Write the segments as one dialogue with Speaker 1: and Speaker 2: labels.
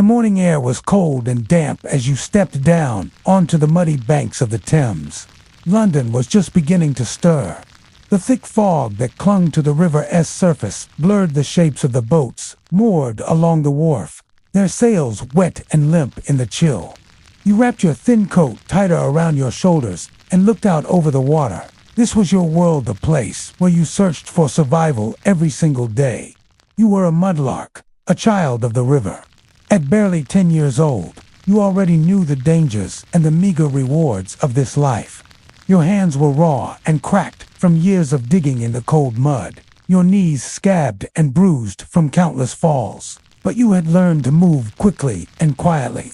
Speaker 1: The morning air was cold and damp as you stepped down onto the muddy banks of the Thames. London was just beginning to stir. The thick fog that clung to the river's surface blurred the shapes of the boats moored along the wharf, their sails wet and limp in the chill. You wrapped your thin coat tighter around your shoulders and looked out over the water. This was your world, the place where you searched for survival every single day. You were a mudlark, a child of the river. At barely 10 years old, you already knew the dangers and the meager rewards of this life. Your hands were raw and cracked from years of digging in the cold mud, your knees scabbed and bruised from countless falls. But you had learned to move quickly and quietly,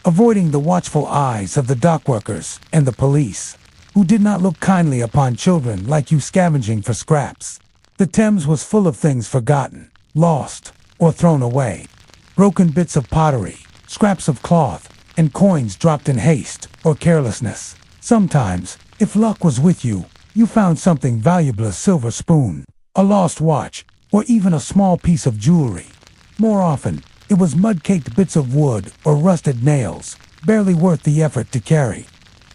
Speaker 1: avoiding the watchful eyes of the dockworkers and the police, who did not look kindly upon children like you scavenging for scraps. The Thames was full of things forgotten, lost, or thrown away. Broken bits of pottery, scraps of cloth, and coins dropped in haste or carelessness. Sometimes, if luck was with you, you found something valuable, a silver spoon, a lost watch, or even a small piece of jewelry. More often, it was mud-caked bits of wood or rusted nails, barely worth the effort to carry.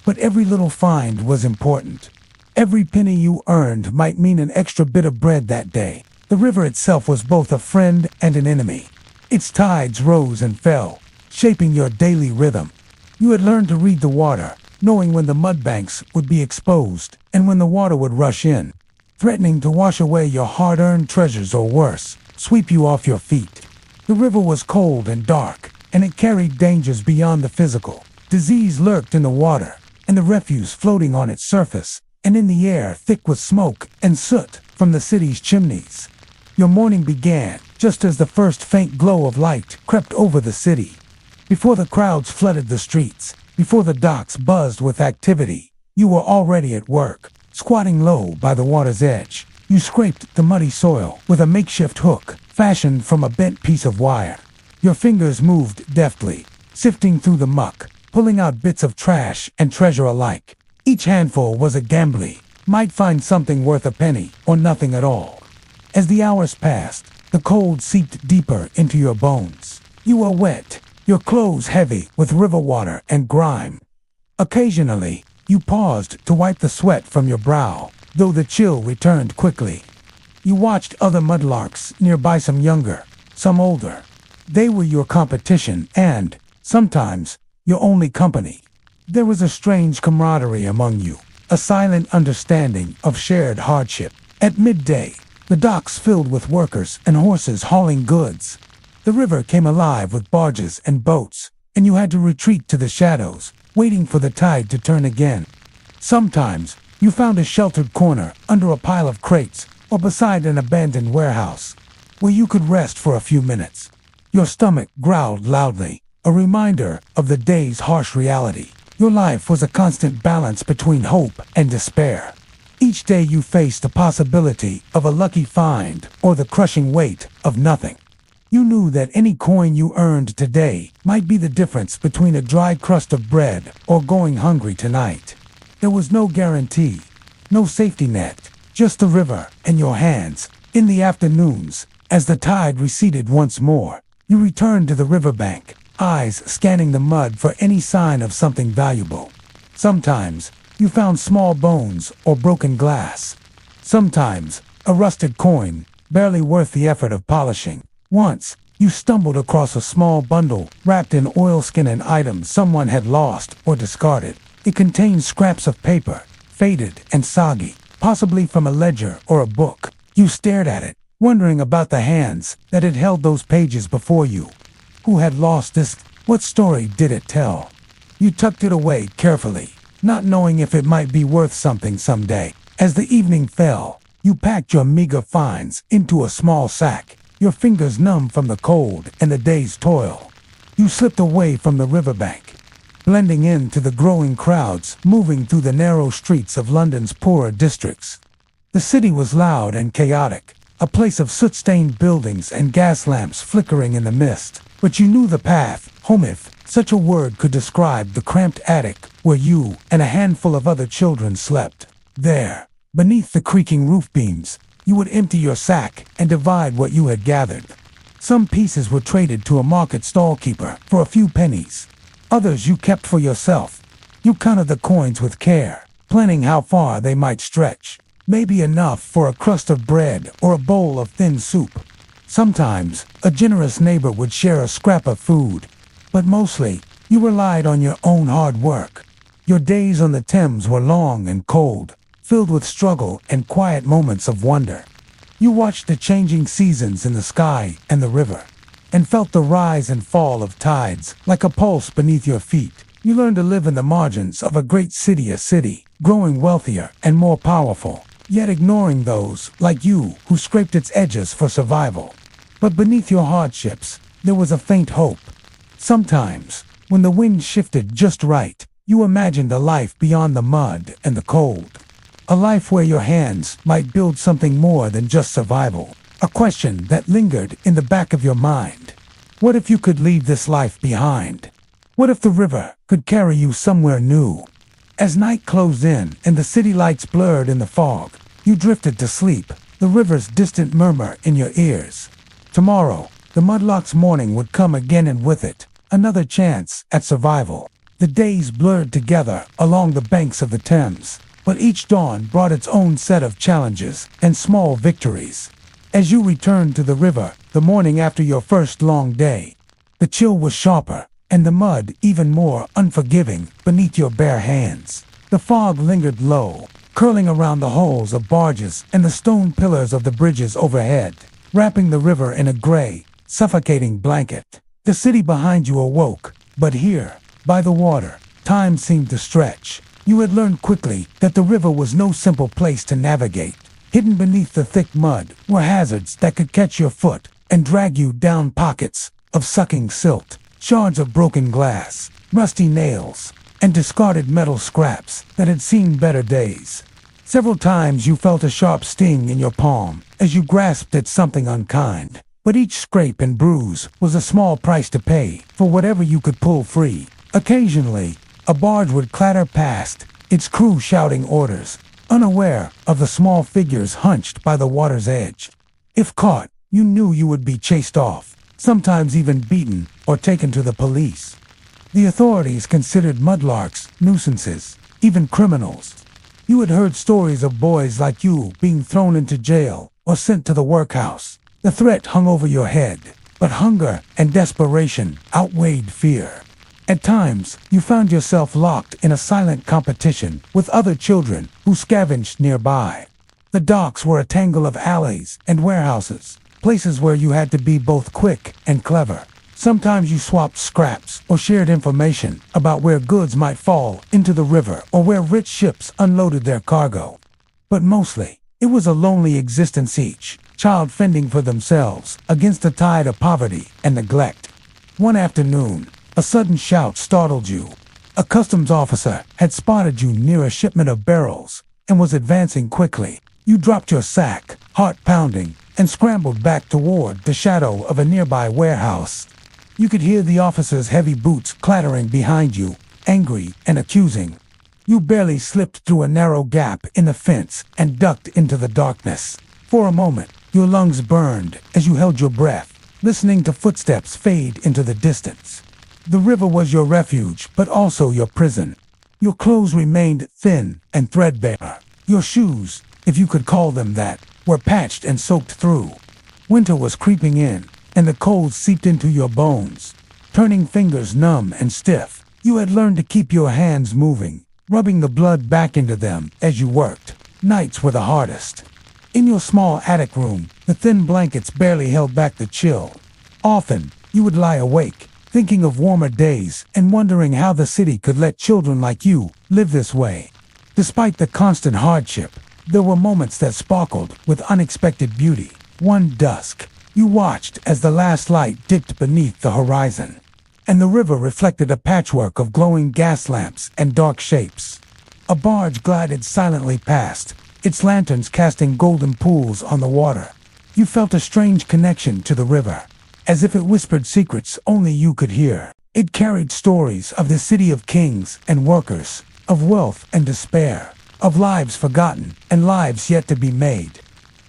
Speaker 1: But every little find was important. Every penny you earned might mean an extra bit of bread that day. The river itself was both a friend and an enemy. Its tides rose and fell, shaping your daily rhythm. You had learned to read the water, knowing when the mudbanks would be exposed and when the water would rush in, threatening to wash away your hard-earned treasures or worse, sweep you off your feet. The river was cold and dark, and it carried dangers beyond the physical. Disease lurked in the water, and the refuse floating on its surface, and in the air thick with smoke and soot from the city's chimneys. Your morning began just as the first faint glow of light crept over the city. Before the crowds flooded the streets, before the docks buzzed with activity, you were already at work, squatting low by the water's edge. You scraped the muddy soil with a makeshift hook fashioned from a bent piece of wire. Your fingers moved deftly, sifting through the muck, pulling out bits of trash and treasure alike. Each handful was a gamble. Might find something worth a penny or nothing at all. As the hours passed, the cold seeped deeper into your bones. You were wet, your clothes heavy with river water and grime. Occasionally, you paused to wipe the sweat from your brow, though the chill returned quickly. You watched other mudlarks nearby, some younger, some older. They were your competition and, sometimes, your only company. There was a strange camaraderie among you, a silent understanding of shared hardship. At midday, the docks filled with workers and horses hauling goods. The river came alive with barges and boats, and you had to retreat to the shadows, waiting for the tide to turn again. Sometimes, you found a sheltered corner under a pile of crates or beside an abandoned warehouse, where you could rest for a few minutes. Your stomach growled loudly, a reminder of the day's harsh reality. Your life was a constant balance between hope and despair. Each day you faced the possibility of a lucky find or the crushing weight of nothing. You knew that any coin you earned today might be the difference between a dry crust of bread or going hungry tonight. There was no guarantee, no safety net, just the river and your hands. In the afternoons, as the tide receded once more, you returned to the riverbank, eyes scanning the mud for any sign of something valuable. Sometimes, you found small bones or broken glass. Sometimes, a rusted coin, barely worth the effort of polishing. Once, you stumbled across a small bundle wrapped in oilskin and items someone had lost or discarded. It contained scraps of paper, faded and soggy, possibly from a ledger or a book. You stared at it, wondering about the hands that had held those pages before you. Who had lost this? What story did it tell? You tucked it away carefully, not knowing if it might be worth something someday. As the evening fell, you packed your meager finds into a small sack, your fingers numb from the cold and the day's toil. You slipped away from the riverbank, blending into the growing crowds moving through the narrow streets of London's poorer districts. The city was loud and chaotic, a place of soot-stained buildings and gas lamps flickering in the mist. But you knew the path, home, if such a word could describe the cramped attic where you and a handful of other children slept. There, beneath the creaking roof beams, you would empty your sack and divide what you had gathered. Some pieces were traded to a market stall-keeper for a few pennies. Others you kept for yourself. You counted the coins with care, planning how far they might stretch. Maybe enough for a crust of bread or a bowl of thin soup. Sometimes, a generous neighbor would share a scrap of food. But mostly, you relied on your own hard work. Your days on the Thames were long and cold, filled with struggle and quiet moments of wonder. You watched the changing seasons in the sky and the river, and felt the rise and fall of tides like a pulse beneath your feet. You learned to live in the margins of a great city, growing wealthier and more powerful, yet ignoring those, like you, who scraped its edges for survival. But beneath your hardships, there was a faint hope. Sometimes, when the wind shifted just right, you imagined a life beyond the mud and the cold. A life where your hands might build something more than just survival. A question that lingered in the back of your mind. What if you could leave this life behind? What if the river could carry you somewhere new? As night closed in and the city lights blurred in the fog, you drifted to sleep, the river's distant murmur in your ears. Tomorrow, the mudlark's morning would come again, and with it, another chance at survival. The days blurred together along the banks of the Thames, but each dawn brought its own set of challenges and small victories. As you returned to the river the morning after your first long day, the chill was sharper and the mud even more unforgiving beneath your bare hands. The fog lingered low, curling around the hulls of barges and the stone pillars of the bridges overhead, wrapping the river in a gray, suffocating blanket. The city behind you awoke, but here, by the water, time seemed to stretch. You had learned quickly that the river was no simple place to navigate. Hidden beneath the thick mud were hazards that could catch your foot and drag you down pockets of sucking silt, shards of broken glass, rusty nails, and discarded metal scraps that had seen better days. Several times you felt a sharp sting in your palm as you grasped at something unkind, but each scrape and bruise was a small price to pay for whatever you could pull free. Occasionally, a barge would clatter past, its crew shouting orders, unaware of the small figures hunched by the water's edge. If caught, you knew you would be chased off, sometimes even beaten or taken to the police. The authorities considered mudlarks nuisances, even criminals. You had heard stories of boys like you being thrown into jail or sent to the workhouse. The threat hung over your head, but hunger and desperation outweighed fear. At times, you found yourself locked in a silent competition with other children who scavenged nearby. The docks were a tangle of alleys and warehouses, places where you had to be both quick and clever. Sometimes you swapped scraps or shared information about where goods might fall into the river or where rich ships unloaded their cargo. But mostly, it was a lonely existence, each child fending for themselves against the tide of poverty and neglect. One afternoon, a sudden shout startled you. A customs officer had spotted you near a shipment of barrels and was advancing quickly. You dropped your sack, heart pounding, and scrambled back toward the shadow of a nearby warehouse. You could hear the officer's heavy boots clattering behind you, angry and accusing. You barely slipped through a narrow gap in the fence and ducked into the darkness. For a moment, your lungs burned as you held your breath, listening to footsteps fade into the distance. The river was your refuge, but also your prison. Your clothes remained thin and threadbare. Your shoes, if you could call them that, were patched and soaked through. Winter was creeping in, and the cold seeped into your bones, turning fingers numb and stiff. You had learned to keep your hands moving, rubbing the blood back into them as you worked. Nights were the hardest. In your small attic room, the thin blankets barely held back the chill. Often, you would lie awake, thinking of warmer days and wondering how the city could let children like you live this way. Despite the constant hardship, there were moments that sparkled with unexpected beauty. One dusk, you watched as the last light dipped beneath the horizon, and the river reflected a patchwork of glowing gas lamps and dark shapes. A barge glided silently past, its lanterns casting golden pools on the water. You felt a strange connection to the river, as if it whispered secrets only you could hear. It carried stories of the city of kings and workers, of wealth and despair, of lives forgotten and lives yet to be made.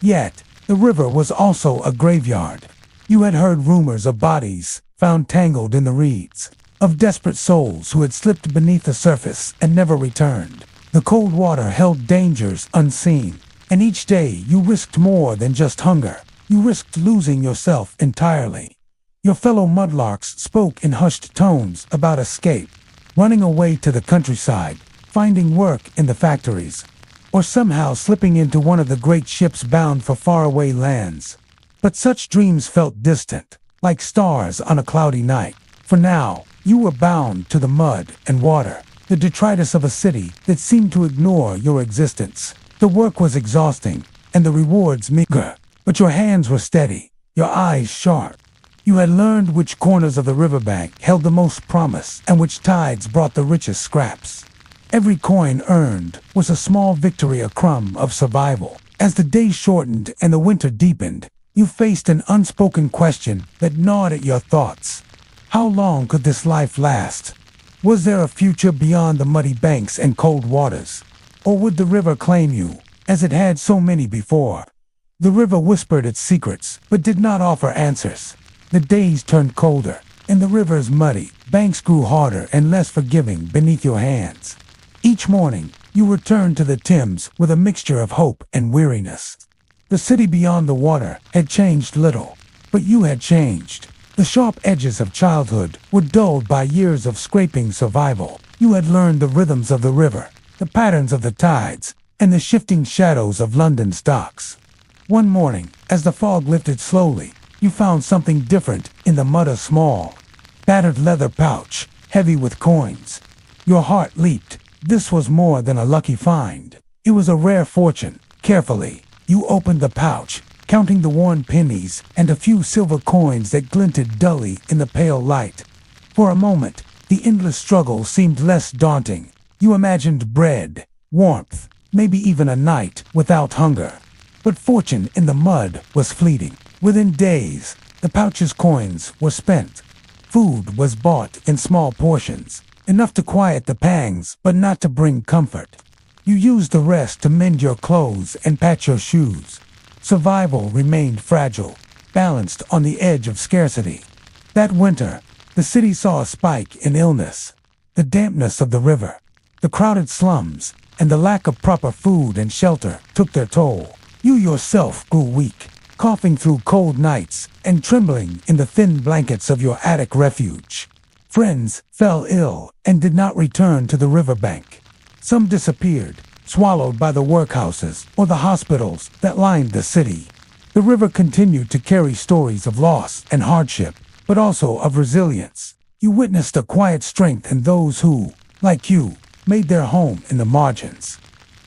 Speaker 1: Yet, the river was also a graveyard. You had heard rumors of bodies found tangled in the reeds, of desperate souls who had slipped beneath the surface and never returned. The cold water held dangers unseen, and each day you risked more than just hunger. You risked losing yourself entirely. Your fellow mudlarks spoke in hushed tones about escape, running away to the countryside, finding work in the factories, or somehow slipping into one of the great ships bound for faraway lands. But such dreams felt distant, like stars on a cloudy night. For now, you were bound to the mud and water, the detritus of a city that seemed to ignore your existence. The work was exhausting, and the rewards meager, but your hands were steady, your eyes sharp. You had learned which corners of the riverbank held the most promise and which tides brought the richest scraps. Every coin earned was a small victory, a crumb of survival. As the days shortened and the winter deepened, you faced an unspoken question that gnawed at your thoughts. How long could this life last? Was there a future beyond the muddy banks and cold waters? Or would the river claim you, as it had so many before? The river whispered its secrets, but did not offer answers. The days turned colder, and the river's muddy banks grew harder and less forgiving beneath your hands. Each morning, you returned to the Thames with a mixture of hope and weariness. The city beyond the water had changed little, but you had changed. The sharp edges of childhood were dulled by years of scraping survival. You had learned the rhythms of the river, the patterns of the tides, and the shifting shadows of London's docks. One morning, as the fog lifted slowly, you found something different in the mud, a small, battered leather pouch, heavy with coins. Your heart leaped. This was more than a lucky find. It was a rare fortune. Carefully, you opened the pouch, counting the worn pennies and a few silver coins that glinted dully in the pale light. For a moment, the endless struggle seemed less daunting. You imagined bread, warmth, maybe even a night without hunger. But fortune in the mud was fleeting. Within days, the pouch's coins were spent. Food was bought in small portions, enough to quiet the pangs, but not to bring comfort. You used the rest to mend your clothes and patch your shoes. Survival remained fragile, balanced on the edge of scarcity. That winter, the city saw a spike in illness. The dampness of the river, the crowded slums, and the lack of proper food and shelter took their toll. You yourself grew weak, coughing through cold nights and trembling in the thin blankets of your attic refuge. Friends fell ill and did not return to the riverbank. Some disappeared, swallowed by the workhouses or the hospitals that lined the city. The river continued to carry stories of loss and hardship, but also of resilience. You witnessed a quiet strength in those who, like you, made their home in the margins.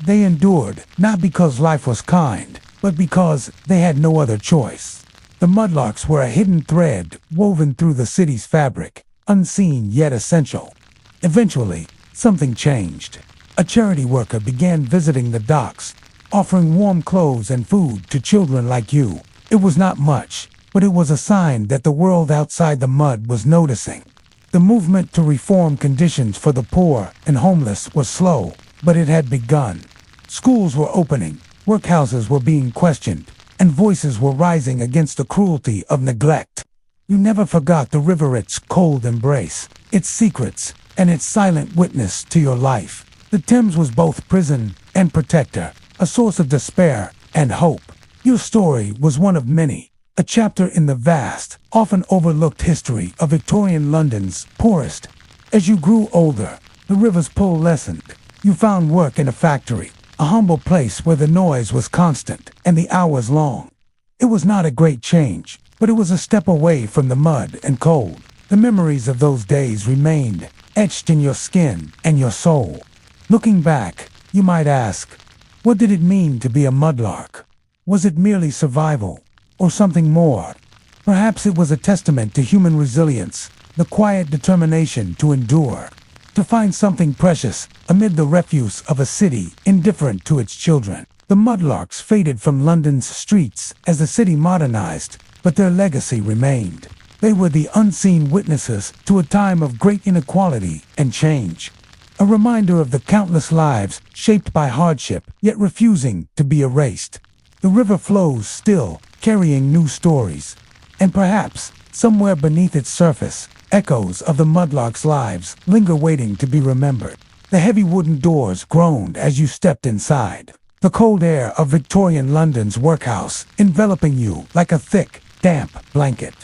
Speaker 1: They endured, not because life was kind, but because they had no other choice. The mudlarks were a hidden thread woven through the city's fabric, unseen yet essential. Eventually, something changed. A charity worker began visiting the docks, offering warm clothes and food to children like you. It was not much, but it was a sign that the world outside the mud was noticing. The movement to reform conditions for the poor and homeless was slow, but it had begun. Schools were opening, workhouses were being questioned, and voices were rising against the cruelty of neglect. You never forgot the riveret's cold embrace, its secrets, and its silent witness to your life. The Thames was both prison and protector, a source of despair and hope. Your story was one of many, a chapter in the vast, often overlooked history of Victorian London's poorest. As you grew older, the river's pull lessened. You found work in a factory, a humble place where the noise was constant and the hours long. It was not a great change, but it was a step away from the mud and cold. The memories of those days remained, etched in your skin and your soul. Looking back, you might ask, what did it mean to be a mudlark? Was it merely survival, or something more? Perhaps it was a testament to human resilience, the quiet determination to endure, to find something precious amid the refuse of a city indifferent to its children. The mudlarks faded from London's streets as the city modernized, but their legacy remained. They were the unseen witnesses to a time of great inequality and change. A reminder of the countless lives shaped by hardship, yet refusing to be erased. The river flows still, carrying new stories. And perhaps, somewhere beneath its surface, echoes of the mudlarks' lives linger waiting to be remembered. The heavy wooden doors groaned as you stepped inside. The cold air of Victorian London's workhouse enveloping you like a thick, damp blanket.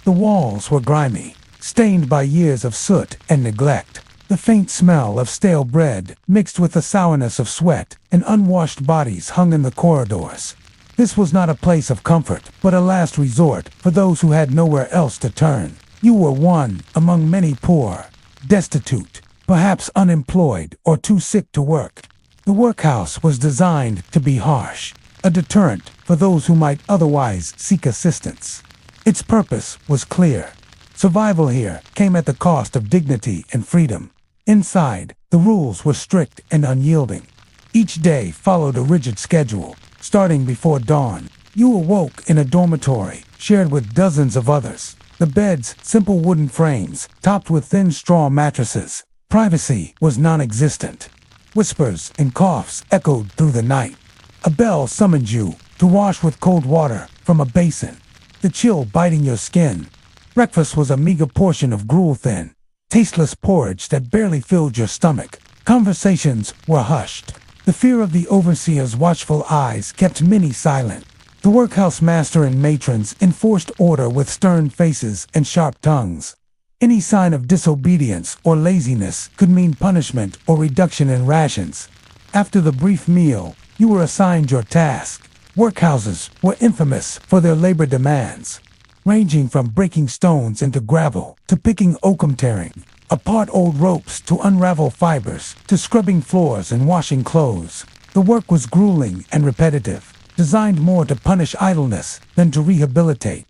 Speaker 1: The walls were grimy, stained by years of soot and neglect. The faint smell of stale bread mixed with the sourness of sweat and unwashed bodies hung in the corridors. This was not a place of comfort, but a last resort for those who had nowhere else to turn. You were one among many poor, destitute, perhaps unemployed or too sick to work. The workhouse was designed to be harsh, a deterrent for those who might otherwise seek assistance. Its purpose was clear. Survival here came at the cost of dignity and freedom. Inside, the rules were strict and unyielding. Each day followed a rigid schedule. Starting before dawn, you awoke in a dormitory shared with dozens of others. The beds, simple wooden frames, topped with thin straw mattresses. Privacy was non-existent. Whispers and coughs echoed through the night. A bell summoned you to wash with cold water from a basin, the chill biting your skin. Breakfast was a meager portion of gruel-thin, tasteless porridge that barely filled your stomach. Conversations were hushed. The fear of the overseer's watchful eyes kept many silent. The workhouse master and matrons enforced order with stern faces and sharp tongues. Any sign of disobedience or laziness could mean punishment or reduction in rations. After the brief meal, you were assigned your task. Workhouses were infamous for their labor demands, ranging from breaking stones into gravel to picking oakum, tearing apart old ropes to unravel fibers, to scrubbing floors and washing clothes. The work was grueling and repetitive, designed more to punish idleness than to rehabilitate.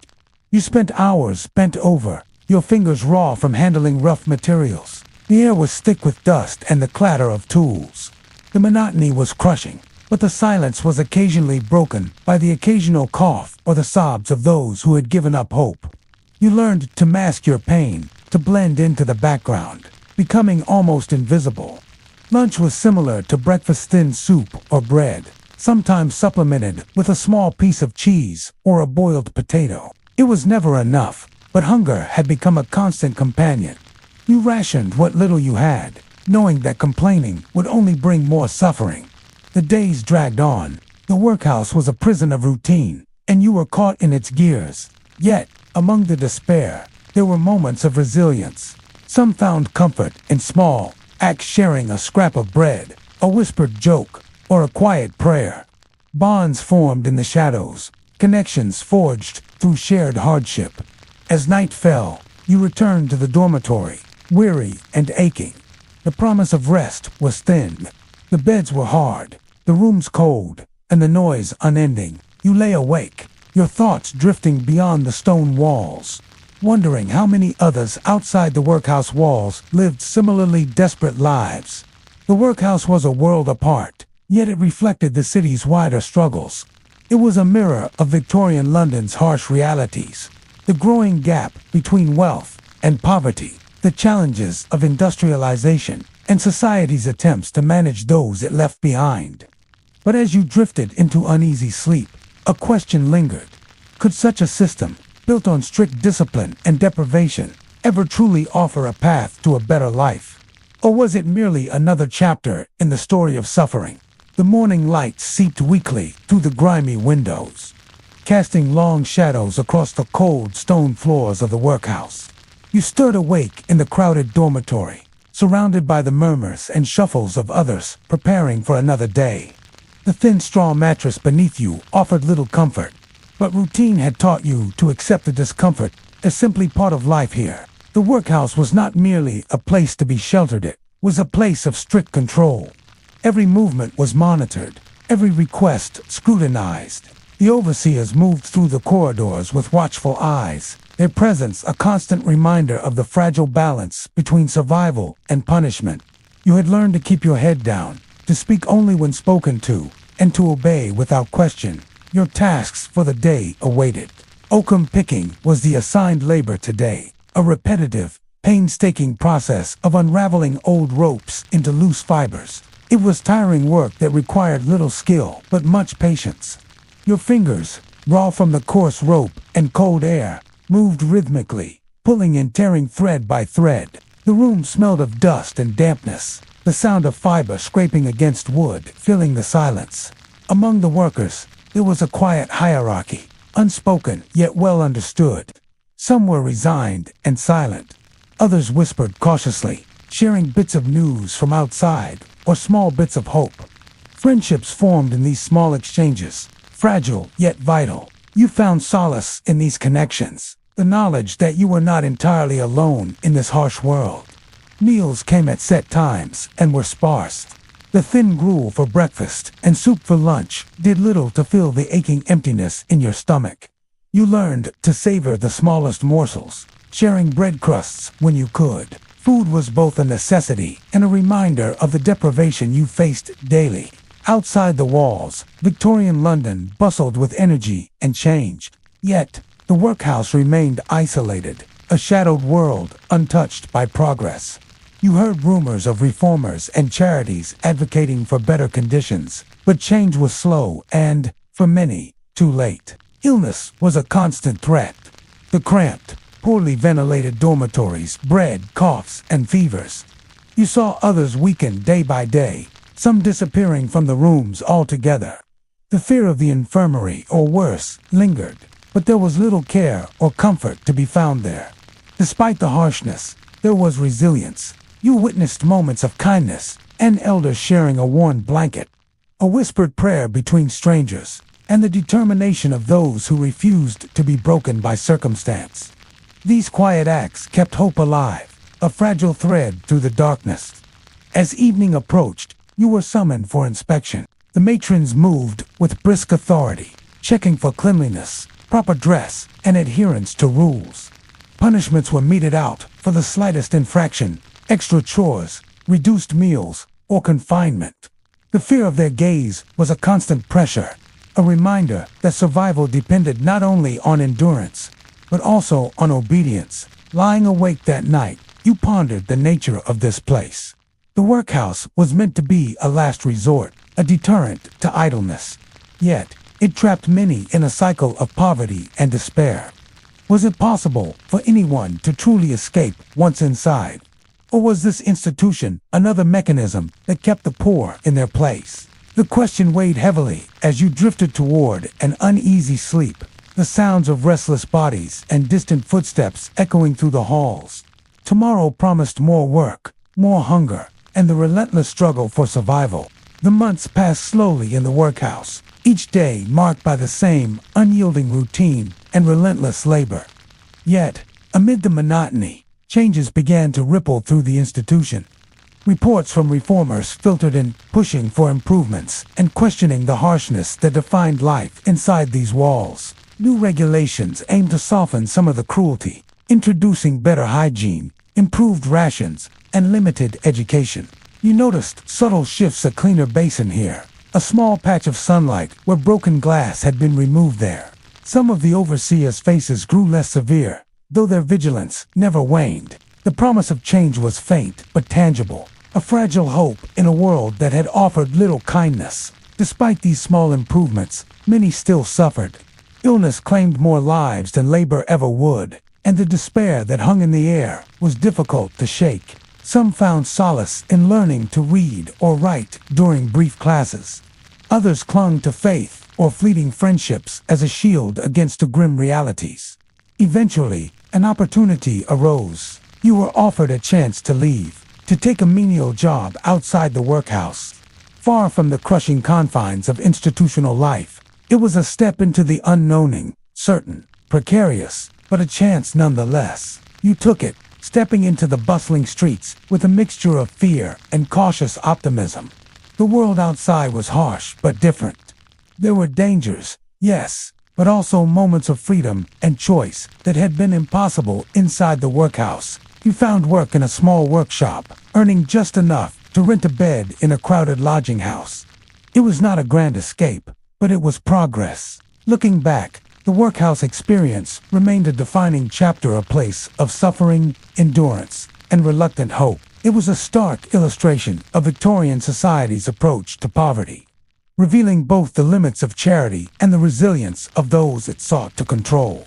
Speaker 1: You spent hours bent over, your fingers raw from handling rough materials. The air was thick with dust and the clatter of tools. The monotony was crushing, but the silence was occasionally broken by the occasional cough or the sobs of those who had given up hope. You learned to mask your pain, to blend into the background, becoming almost invisible. Lunch was similar to breakfast: thin soup or bread, sometimes supplemented with a small piece of cheese or a boiled potato. It was never enough, but hunger had become a constant companion. You rationed what little you had, knowing that complaining would only bring more suffering. The days dragged on. The workhouse was a prison of routine, and you were caught in its gears. Yet, among the despair, there were moments of resilience. Some found comfort in small acts, sharing a scrap of bread, a whispered joke, or a quiet prayer. Bonds formed in the shadows, connections forged through shared hardship. As night fell, you returned to the dormitory, weary and aching. The promise of rest was thin. The beds were hard, the rooms cold, and the noise unending. You lay awake, your thoughts drifting beyond the stone walls, wondering how many others outside the workhouse walls lived similarly desperate lives. The workhouse was a world apart, yet it reflected the city's wider struggles. It was a mirror of Victorian London's harsh realities, the growing gap between wealth and poverty, the challenges of industrialization, and society's attempts to manage those it left behind. But as you drifted into uneasy sleep, a question lingered. Could such a system, built on strict discipline and deprivation, ever truly offer a path to a better life? Or was it merely another chapter in the story of suffering? The morning light seeped weakly through the grimy windows, casting long shadows across the cold stone floors of the workhouse. You stirred awake in the crowded dormitory, surrounded by the murmurs and shuffles of others preparing for another day. The thin straw mattress beneath you offered little comfort, but routine had taught you to accept the discomfort as simply part of life here. The workhouse was not merely a place to be sheltered, it was a place of strict control. Every movement was monitored, every request scrutinized. The overseers moved through the corridors with watchful eyes, their presence a constant reminder of the fragile balance between survival and punishment. You had learned to keep your head down, to speak only when spoken to, and to obey without question. Your tasks for the day awaited. Oakum picking was the assigned labor today, a repetitive, painstaking process of unraveling old ropes into loose fibers. It was tiring work that required little skill but much patience. Your fingers, raw from the coarse rope and cold air, moved rhythmically, pulling and tearing thread by thread. The room smelled of dust and dampness, the sound of fiber scraping against wood filling the silence. Among the workers, there was a quiet hierarchy, unspoken yet well understood. Some were resigned and silent. Others whispered cautiously, sharing bits of news from outside or small bits of hope. Friendships formed in these small exchanges, fragile yet vital. You found solace in these connections, the knowledge that you were not entirely alone in this harsh world. Meals came at set times and were sparse. The thin gruel for breakfast and soup for lunch did little to fill the aching emptiness in your stomach. You learned to savor the smallest morsels, sharing bread crusts when you could. Food was both a necessity and a reminder of the deprivation you faced daily. Outside the walls, Victorian London bustled with energy and change. Yet, the workhouse remained isolated, a shadowed world untouched by progress. You heard rumors of reformers and charities advocating for better conditions, but change was slow and, for many, too late. Illness was a constant threat. The cramped, poorly ventilated dormitories bred coughs and fevers. You saw others weaken day by day, some disappearing from the rooms altogether. The fear of the infirmary, or worse, lingered, but there was little care or comfort to be found there. Despite the harshness, there was resilience. You witnessed moments of kindness, an elder sharing a worn blanket, a whispered prayer between strangers, and the determination of those who refused to be broken by circumstance. These quiet acts kept hope alive, a fragile thread through the darkness. As evening approached, you were summoned for inspection. The matrons moved with brisk authority, checking for cleanliness, proper dress, and adherence to rules. Punishments were meted out for the slightest infraction, extra chores, reduced meals, or confinement. The fear of their gaze was a constant pressure, a reminder that survival depended not only on endurance, but also on obedience. Lying awake that night, you pondered the nature of this place. The workhouse was meant to be a last resort, a deterrent to idleness. Yet, it trapped many in a cycle of poverty and despair. Was it possible for anyone to truly escape once inside? Or was this institution another mechanism that kept the poor in their place? The question weighed heavily as you drifted toward an uneasy sleep, the sounds of restless bodies and distant footsteps echoing through the halls. Tomorrow promised more work, more hunger, and the relentless struggle for survival. The months passed slowly in the workhouse, each day marked by the same unyielding routine and relentless labor. Yet, amid the monotony, changes began to ripple through the institution. Reports from reformers filtered in, pushing for improvements and questioning the harshness that defined life inside these walls. New regulations aimed to soften some of the cruelty, introducing better hygiene, improved rations, and limited education. You noticed subtle shifts: a cleaner basin here, a small patch of sunlight where broken glass had been removed there. Some of the overseers' faces grew less severe, though their vigilance never waned. The promise of change was faint but tangible, a fragile hope in a world that had offered little kindness. Despite these small improvements, many still suffered. Illness claimed more lives than labor ever would, and the despair that hung in the air was difficult to shake. Some found solace in learning to read or write during brief classes. Others clung to faith or fleeting friendships as a shield against the grim realities. Eventually, an opportunity arose. You were offered a chance to leave, to take a menial job outside the workhouse. Far from the crushing confines of institutional life, it was a step into the unknowing, certain, precarious, but a chance nonetheless. You took it, stepping into the bustling streets with a mixture of fear and cautious optimism. The world outside was harsh but different. There were dangers, yes, but also moments of freedom and choice that had been impossible inside the workhouse. You found work in a small workshop, earning just enough to rent a bed in a crowded lodging house. It was not a grand escape, but it was progress. Looking back, the workhouse experience remained a defining chapter, a place of suffering, endurance, and reluctant hope. It was a stark illustration of Victorian society's approach to poverty, revealing both the limits of charity and the resilience of those it sought to control.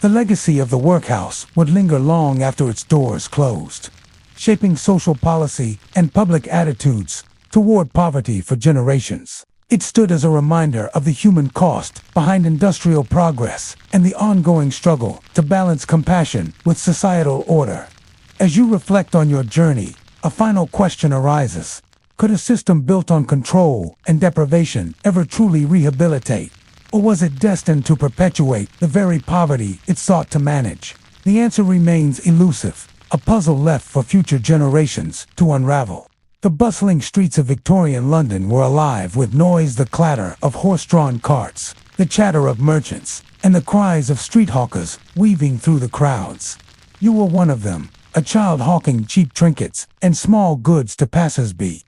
Speaker 1: The legacy of the workhouse would linger long after its doors closed, shaping social policy and public attitudes toward poverty for generations. It stood as a reminder of the human cost behind industrial progress and the ongoing struggle to balance compassion with societal order. As you reflect on your journey, a final question arises. Could a system built on control and deprivation ever truly rehabilitate? Or was it destined to perpetuate the very poverty it sought to manage? The answer remains elusive, a puzzle left for future generations to unravel. The bustling streets of Victorian London were alive with noise, the clatter of horse-drawn carts, the chatter of merchants, and the cries of street hawkers weaving through the crowds. You were one of them, a child hawking cheap trinkets and small goods to passers-by.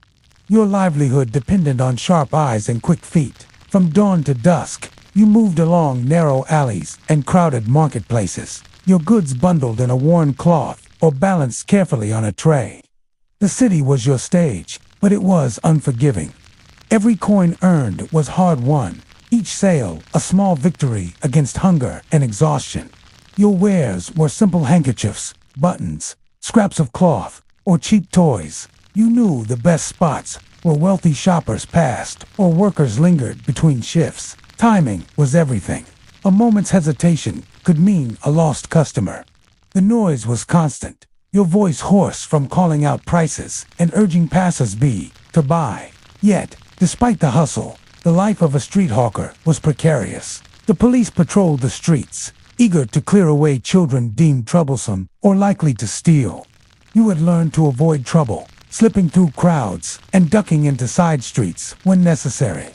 Speaker 1: Your livelihood depended on sharp eyes and quick feet. From dawn to dusk, you moved along narrow alleys and crowded marketplaces, your goods bundled in a worn cloth or balanced carefully on a tray. The city was your stage, but it was unforgiving. Every coin earned was hard-won, each sale a small victory against hunger and exhaustion. Your wares were simple handkerchiefs, buttons, scraps of cloth, or cheap toys. You knew the best spots where wealthy shoppers passed or workers lingered between shifts. Timing was everything. A moment's hesitation could mean a lost customer. The noise was constant, your voice hoarse from calling out prices and urging passers-by to buy. Yet, despite the hustle, the life of a street hawker was precarious. The police patrolled the streets, eager to clear away children deemed troublesome or likely to steal. You had learned to avoid trouble, slipping through crowds and ducking into side streets when necessary.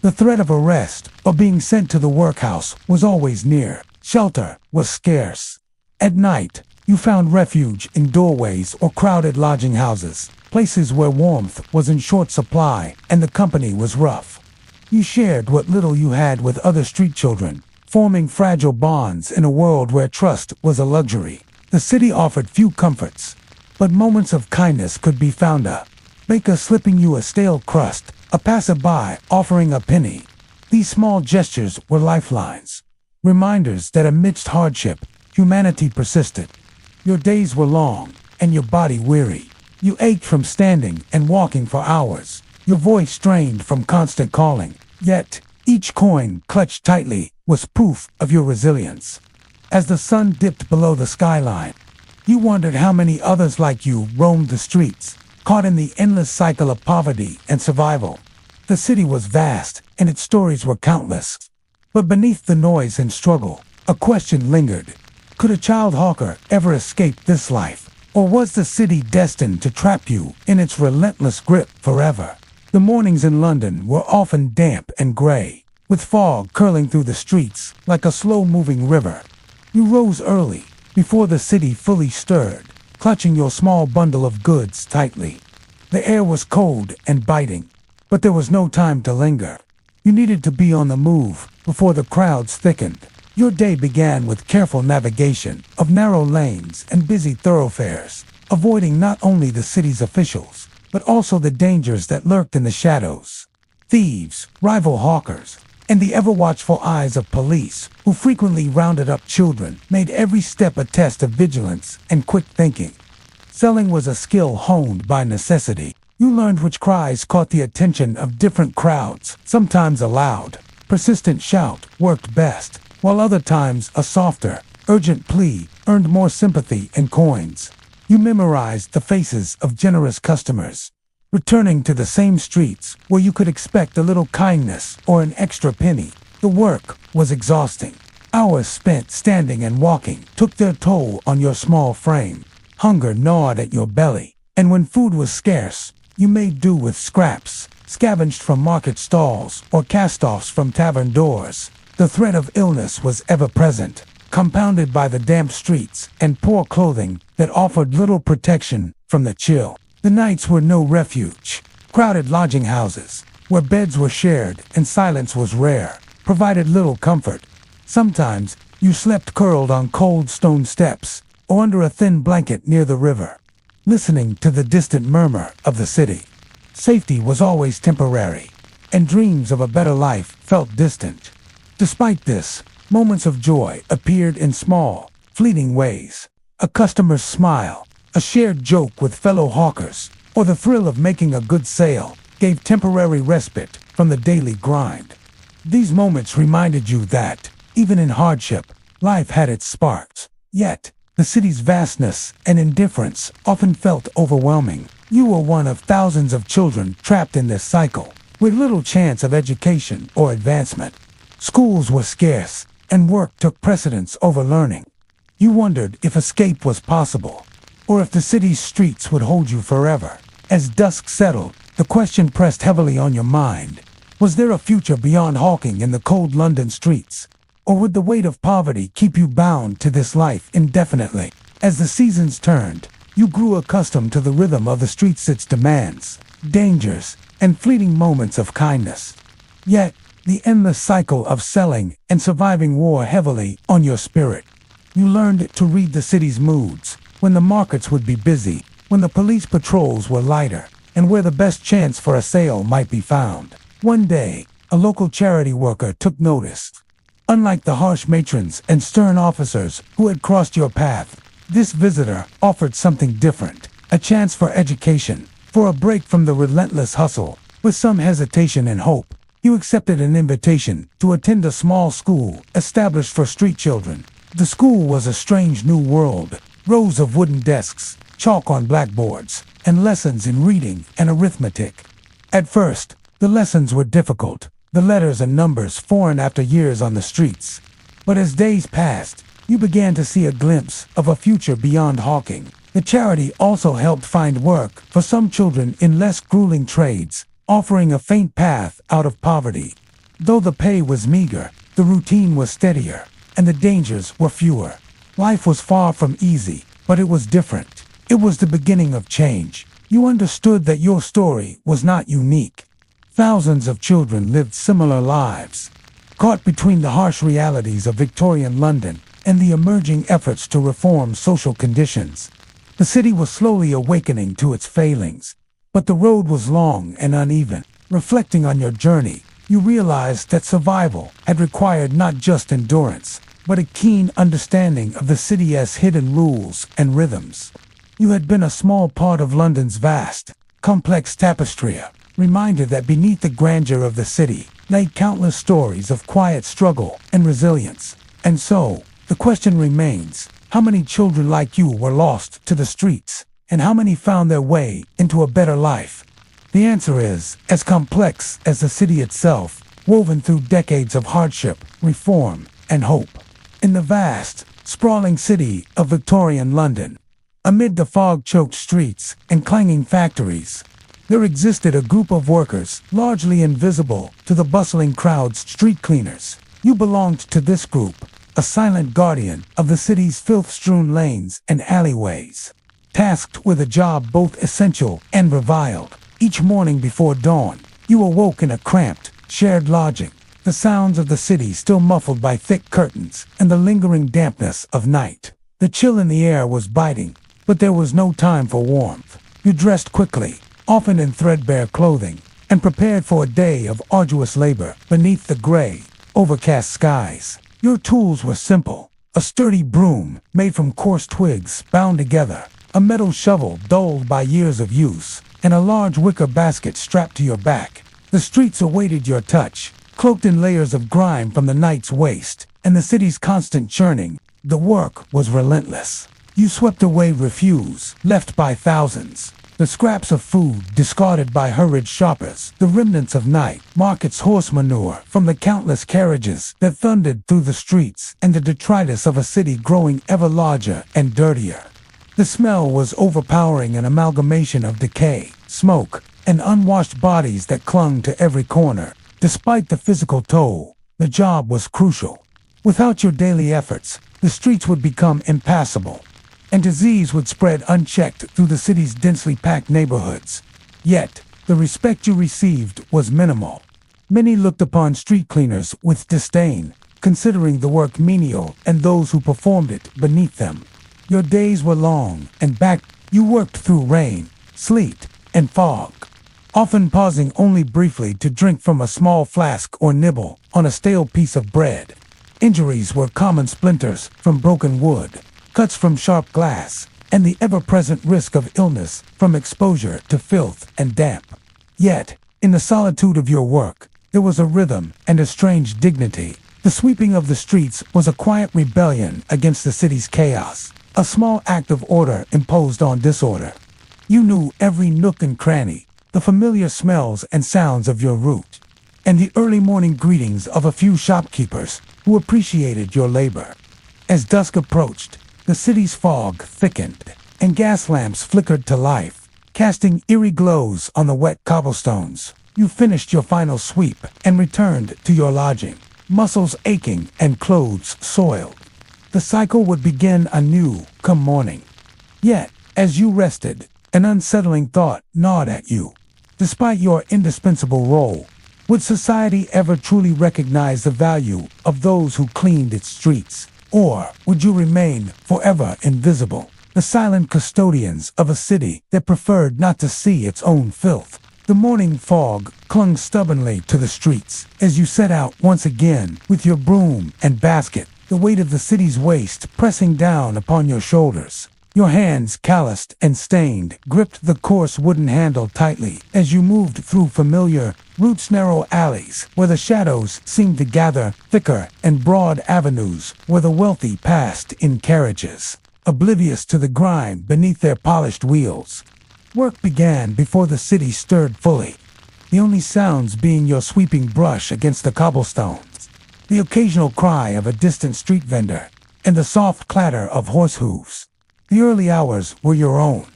Speaker 1: The threat of arrest or being sent to the workhouse was always near. Shelter was scarce. At night, you found refuge in doorways or crowded lodging houses, places where warmth was in short supply and the company was rough. You shared what little you had with other street children, forming fragile bonds in a world where trust was a luxury. The city offered few comforts, but moments of kindness could be found. A baker slipping you a stale crust, a passerby offering a penny. These small gestures were lifelines, reminders that amidst hardship, humanity persisted. Your days were long, and your body weary. You ached from standing and walking for hours, your voice strained from constant calling. Yet, each coin clutched tightly was proof of your resilience. As the sun dipped below the skyline, you wondered how many others like you roamed the streets, caught in the endless cycle of poverty and survival. The city was vast, and its stories were countless. But beneath the noise and struggle, a question lingered. Could a child hawker ever escape this life? Or was the city destined to trap you in its relentless grip forever? The mornings in London were often damp and gray, with fog curling through the streets like a slow-moving river. You rose early, before the city fully stirred, clutching your small bundle of goods tightly. The air was cold and biting, but there was no time to linger. You needed to be on the move before the crowds thickened. Your day began with careful navigation of narrow lanes and busy thoroughfares, avoiding not only the city's officials, but also the dangers that lurked in the shadows. Thieves, rival hawkers, and the ever-watchful eyes of police, who frequently rounded up children, made every step a test of vigilance and quick thinking. Selling was a skill honed by necessity. You learned which cries caught the attention of different crowds. Sometimes a loud, persistent shout worked best, while other times a softer, urgent plea earned more sympathy and coins. You memorized the faces of generous customers, returning to the same streets where you could expect a little kindness or an extra penny. The work was exhausting. Hours spent standing and walking took their toll on your small frame. Hunger gnawed at your belly, and when food was scarce, you made do with scraps, scavenged from market stalls or cast-offs from tavern doors. The threat of illness was ever present, compounded by the damp streets and poor clothing that offered little protection from the chill. The nights were no refuge. Crowded lodging houses, where beds were shared and silence was rare, provided little comfort. Sometimes you slept curled on cold stone steps or under a thin blanket near the river, listening to the distant murmur of the city. Safety was always temporary, and dreams of a better life felt distant. Despite this, Moments of joy appeared in small, fleeting ways. A customer's smile, a shared joke with fellow hawkers, or the thrill of making a good sale gave temporary respite from the daily grind. These moments reminded you that, even in hardship, life had its sparks. Yet, the city's vastness and indifference often felt overwhelming. You were one of thousands of children trapped in this cycle, with little chance of education or advancement. Schools were scarce, and work took precedence over learning. You wondered if escape was possible, or if the city's streets would hold you forever. As dusk settled, the question pressed heavily on your mind. Was there a future beyond hawking in the cold London streets? Or would the weight of poverty keep you bound to this life indefinitely? As the seasons turned, you grew accustomed to the rhythm of the streets, its demands, dangers, and fleeting moments of kindness. Yet, the endless cycle of selling and surviving wore heavily on your spirit. You learned to read the city's moods, when the markets would be busy, when the police patrols were lighter, and where the best chance for a sale might be found. One day, a local charity worker took notice. Unlike the harsh matrons and stern officers who had crossed your path, this visitor offered something different, a chance for education, for a break from the relentless hustle. With some hesitation and hope, you accepted an invitation to attend a small school established for street children. The school was a strange new world, rows of wooden desks, chalk on blackboards, and lessons in reading and arithmetic. At first, the lessons were difficult, the letters and numbers foreign after years on the streets. But as days passed, you began to see a glimpse of a future beyond hawking. The charity also helped find work for some children in less grueling trades, offering a faint path out of poverty. Though the pay was meager, the routine was steadier, and the dangers were fewer. Life was far from easy, but it was different. It was the beginning of change. You understood that your story was not unique. Thousands of children lived similar lives, caught between the harsh realities of Victorian London and the emerging efforts to reform social conditions. The city was slowly awakening to its failings, but the road was long and uneven. Reflecting on your journey, you realized that survival had required not just endurance, but a keen understanding of the city's hidden rules and rhythms. You had been a small part of London's vast, complex tapestry, reminded that beneath the grandeur of the city lay countless stories of quiet struggle and resilience. And so, the question remains, how many children like you were lost to the streets, and how many found their way into a better life? The answer is as complex as the city itself, woven through decades of hardship, reform, and hope. In the vast, sprawling city of Victorian London, amid the fog-choked streets and clanging factories, there existed a group of workers, largely invisible to the bustling crowds, street cleaners. You belonged to this group, a silent guardian of the city's filth-strewn lanes and alleyways, tasked with a job both essential and reviled. Each morning before dawn, you awoke in a cramped, shared lodging, the sounds of the city still muffled by thick curtains and the lingering dampness of night. The chill in the air was biting, but there was no time for warmth. You dressed quickly, often in threadbare clothing, and prepared for a day of arduous labor beneath the gray, overcast skies. Your tools were simple: a sturdy broom made from coarse twigs bound together, a metal shovel dulled by years of use, and a large wicker basket strapped to your back. The streets awaited your touch, cloaked in layers of grime from the night's waste and the city's constant churning. The work was relentless. You swept away refuse left by thousands, the scraps of food discarded by hurried shoppers, the remnants of night market's horse manure from the countless carriages that thundered through the streets, and the detritus of a city growing ever larger and dirtier. The smell was overpowering, an amalgamation of decay, smoke, and unwashed bodies that clung to every corner. Despite the physical toll, the job was crucial. Without your daily efforts, the streets would become impassable, and disease would spread unchecked through the city's densely packed neighborhoods. Yet, the respect you received was minimal. Many looked upon street cleaners with disdain, considering the work menial and those who performed it beneath them. Your days were long and you worked through rain, sleet, and fog, often pausing only briefly to drink from a small flask or nibble on a stale piece of bread. Injuries were common: splinters from broken wood, cuts from sharp glass, and the ever-present risk of illness from exposure to filth and damp. Yet, in the solitude of your work, there was a rhythm and a strange dignity. The sweeping of the streets was a quiet rebellion against the city's chaos, a small act of order imposed on disorder. You knew every nook and cranny, the familiar smells and sounds of your route, and the early morning greetings of a few shopkeepers who appreciated your labor. As dusk approached, the city's fog thickened, and gas lamps flickered to life, casting eerie glows on the wet cobblestones. You finished your final sweep and returned to your lodging, muscles aching and clothes soiled. The cycle would begin anew come morning. Yet, as you rested, an unsettling thought gnawed at you. Despite your indispensable role, would society ever truly recognize the value of those who cleaned its streets? Or would you remain forever invisible, the silent custodians of a city that preferred not to see its own filth? The morning fog clung stubbornly to the streets as you set out once again with your broom and basket, the weight of the city's waste pressing down upon your shoulders. Your hands, calloused and stained, gripped the coarse wooden handle tightly as you moved through familiar, roots-narrow alleys where the shadows seemed to gather thicker, and broad avenues where the wealthy passed in carriages, oblivious to the grime beneath their polished wheels. Work began before the city stirred fully, the only sounds being your sweeping brush against the cobblestones, the occasional cry of a distant street vendor, and the soft clatter of horse hooves. The early hours were your own,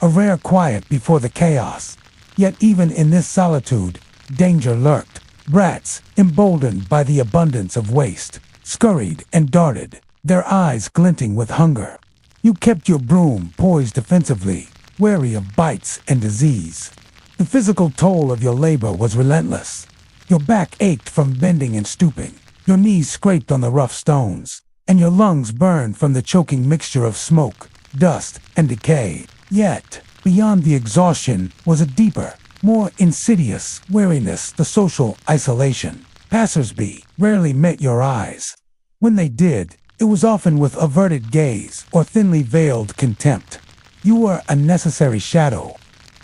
Speaker 1: a rare quiet before the chaos. Yet even in this solitude, danger lurked. Brats, emboldened by the abundance of waste, scurried and darted, their eyes glinting with hunger. You kept your broom poised defensively, wary of bites and disease. The physical toll of your labor was relentless. Your back ached from bending and stooping, your knees scraped on the rough stones, and your lungs burned from the choking mixture of smoke, dust, and decay. Yet, beyond the exhaustion was a deeper, more insidious weariness: the social isolation. Passers-by rarely met your eyes. When they did, it was often with averted gaze or thinly veiled contempt. You were a necessary shadow,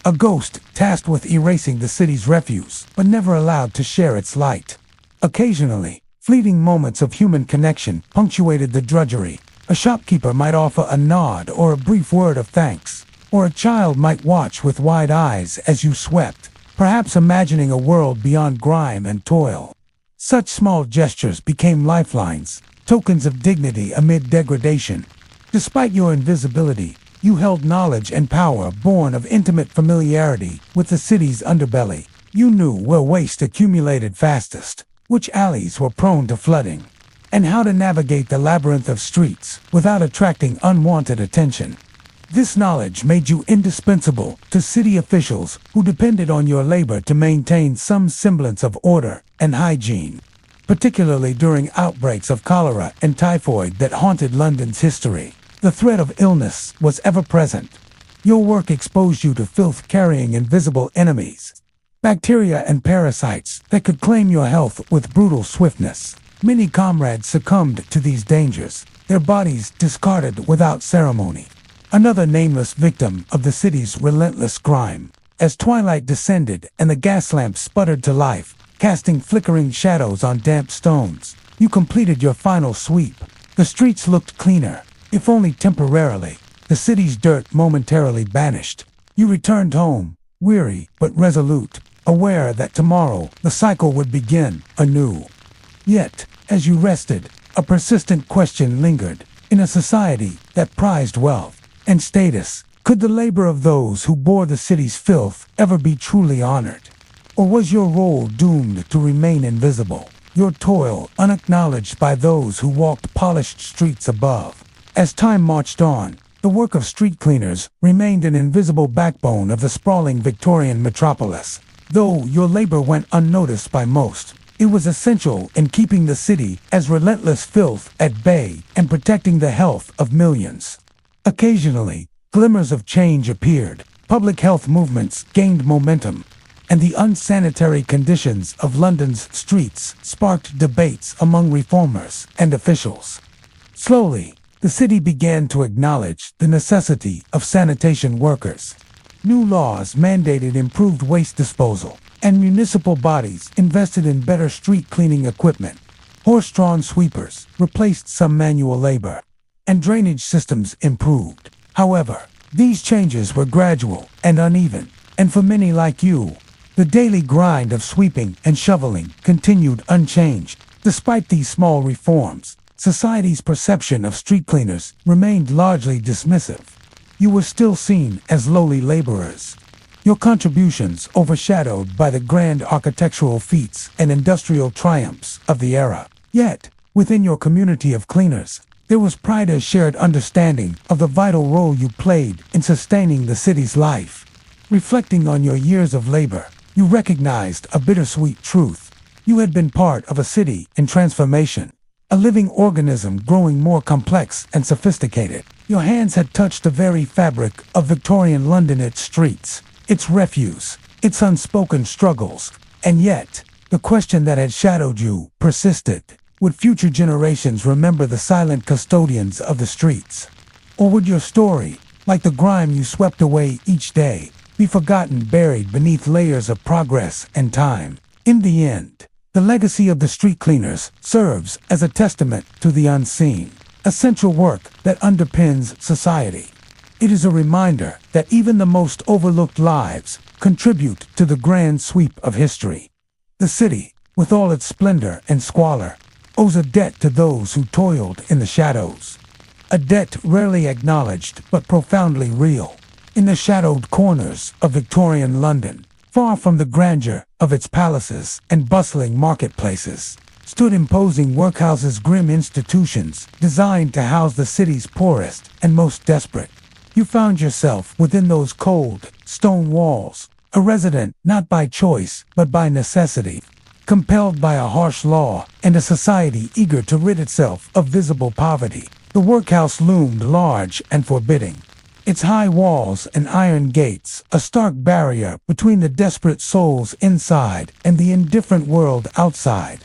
Speaker 1: a ghost tasked with erasing the city's refuse, but never allowed to share its light. Occasionally, fleeting moments of human connection punctuated the drudgery. A shopkeeper might offer a nod or a brief word of thanks, or a child might watch with wide eyes as you swept, perhaps imagining a world beyond grime and toil. Such small gestures became lifelines, tokens of dignity amid degradation. Despite your invisibility, you held knowledge and power born of intimate familiarity with the city's underbelly. You knew where waste accumulated fastest, which alleys were prone to flooding, and how to navigate the labyrinth of streets without attracting unwanted attention. This knowledge made you indispensable to city officials who depended on your labor to maintain some semblance of order and hygiene, particularly during outbreaks of cholera and typhoid that haunted London's history. The threat of illness was ever present. Your work exposed you to filth-carrying invisible enemies, bacteria and parasites that could claim your health with brutal swiftness. Many comrades succumbed to these dangers, their bodies discarded without ceremony. Another nameless victim of the city's relentless grime. As twilight descended and the gas lamps sputtered to life, casting flickering shadows on damp stones, you completed your final sweep. The streets looked cleaner, if only temporarily, the city's dirt momentarily banished. You returned home, weary but resolute, aware that tomorrow the cycle would begin anew. Yet, as you rested, a persistent question lingered. In a society that prized wealth and status, could the labor of those who bore the city's filth ever be truly honored? Or was your role doomed to remain invisible, your toil unacknowledged by those who walked polished streets above? As time marched on, the work of street cleaners remained an invisible backbone of the sprawling Victorian metropolis. Though your labor went unnoticed by most, it was essential in keeping the city as relentless filth at bay and protecting the health of millions. Occasionally, glimmers of change appeared. Public health movements gained momentum. and the unsanitary conditions of London's streets sparked debates among reformers and officials. Slowly, the city began to acknowledge the necessity of sanitation workers. New laws mandated improved waste disposal, and municipal bodies invested in better street cleaning equipment. Horse-drawn sweepers replaced some manual labor, and drainage systems improved. However, these changes were gradual and uneven, and for many like you, the daily grind of sweeping and shoveling continued unchanged. Despite these small reforms, society's perception of street cleaners remained largely dismissive. You were still seen as lowly laborers, your contributions overshadowed by the grand architectural feats and industrial triumphs of the era. Yet, within your community of cleaners, there was pride and shared understanding of the vital role you played in sustaining the city's life. Reflecting on your years of labor, you recognized a bittersweet truth. You had been part of a city in transformation, a living organism growing more complex and sophisticated. Your hands had touched the very fabric of Victorian London, its streets, its refuse, its unspoken struggles, and yet, the question that had shadowed you persisted. Would future generations remember the silent custodians of the streets? Or would your story, like the grime you swept away each day, be forgotten, buried beneath layers of progress and time? In the end, the legacy of the street cleaners serves as a testament to the unseen, essential work that underpins society. It is a reminder that even the most overlooked lives contribute to the grand sweep of history. The city, with all its splendor and squalor, owes a debt to those who toiled in the shadows. A debt rarely acknowledged but profoundly real. In the shadowed corners of Victorian London, far from the grandeur of its palaces and bustling marketplaces, stood imposing workhouses, grim institutions designed to house the city's poorest and most desperate. You found yourself within those cold, stone walls, a resident not by choice but by necessity, compelled by a harsh law and a society eager to rid itself of visible poverty. The workhouse loomed large and forbidding, its high walls and iron gates a stark barrier between the desperate souls inside and the indifferent world outside.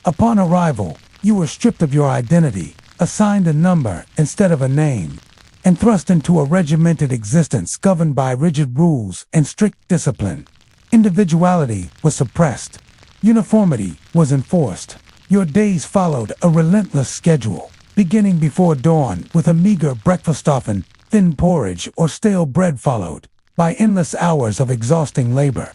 Speaker 1: Upon arrival, you were stripped of your identity, assigned a number instead of a name, and thrust into a regimented existence governed by rigid rules and strict discipline. Individuality was suppressed. Uniformity was enforced. Your days followed a relentless schedule, beginning before dawn with a meager breakfast, often thin porridge or stale bread, followed by endless hours of exhausting labor.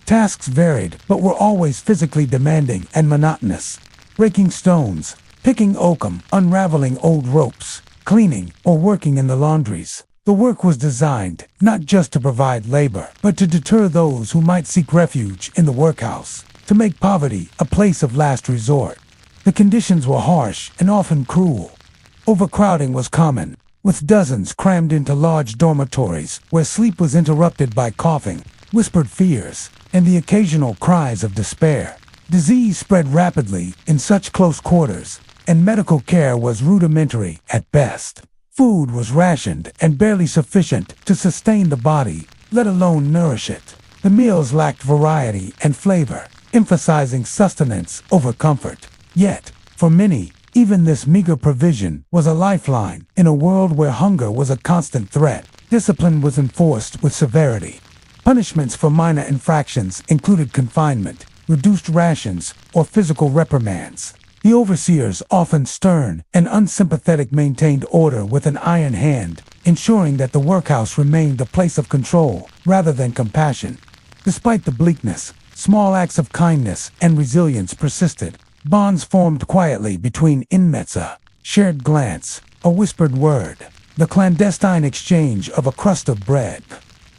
Speaker 1: Tasks varied but were always physically demanding and monotonous. Breaking stones, picking oakum, unraveling old ropes, cleaning or working in the laundries. The work was designed not just to provide labor, but to deter those who might seek refuge in the workhouse, to make poverty a place of last resort. The conditions were harsh and often cruel. Overcrowding was common, with dozens crammed into large dormitories where sleep was interrupted by coughing, whispered fears, and the occasional cries of despair. Disease spread rapidly in such close quarters, and medical care was rudimentary at best. Food was rationed and barely sufficient to sustain the body, let alone nourish it. The meals lacked variety and flavor, emphasizing sustenance over comfort. Yet, for many, even this meager provision was a lifeline in a world where hunger was a constant threat. Discipline was enforced with severity. Punishments for minor infractions included confinement, reduced rations, or physical reprimands. The overseers, often stern and unsympathetic, maintained order with an iron hand, ensuring that the workhouse remained a place of control rather than compassion. Despite the bleakness, small acts of kindness and resilience persisted. Bonds formed quietly between inmates, a shared glance, a whispered word, the clandestine exchange of a crust of bread.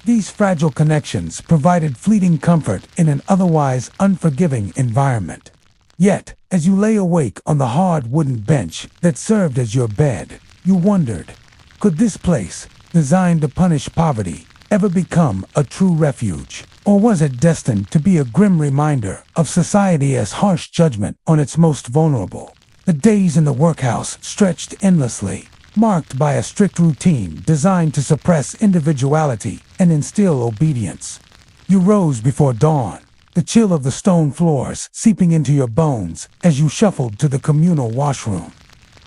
Speaker 1: These fragile connections provided fleeting comfort in an otherwise unforgiving environment. Yet, as you lay awake on the hard wooden bench that served as your bed, you wondered, could this place, designed to punish poverty, ever become a true refuge? Or was it destined to be a grim reminder of society's harsh judgment on its most vulnerable? The days in the workhouse stretched endlessly, marked by a strict routine designed to suppress individuality and instill obedience. You rose before dawn, the chill of the stone floors seeping into your bones as you shuffled to the communal washroom.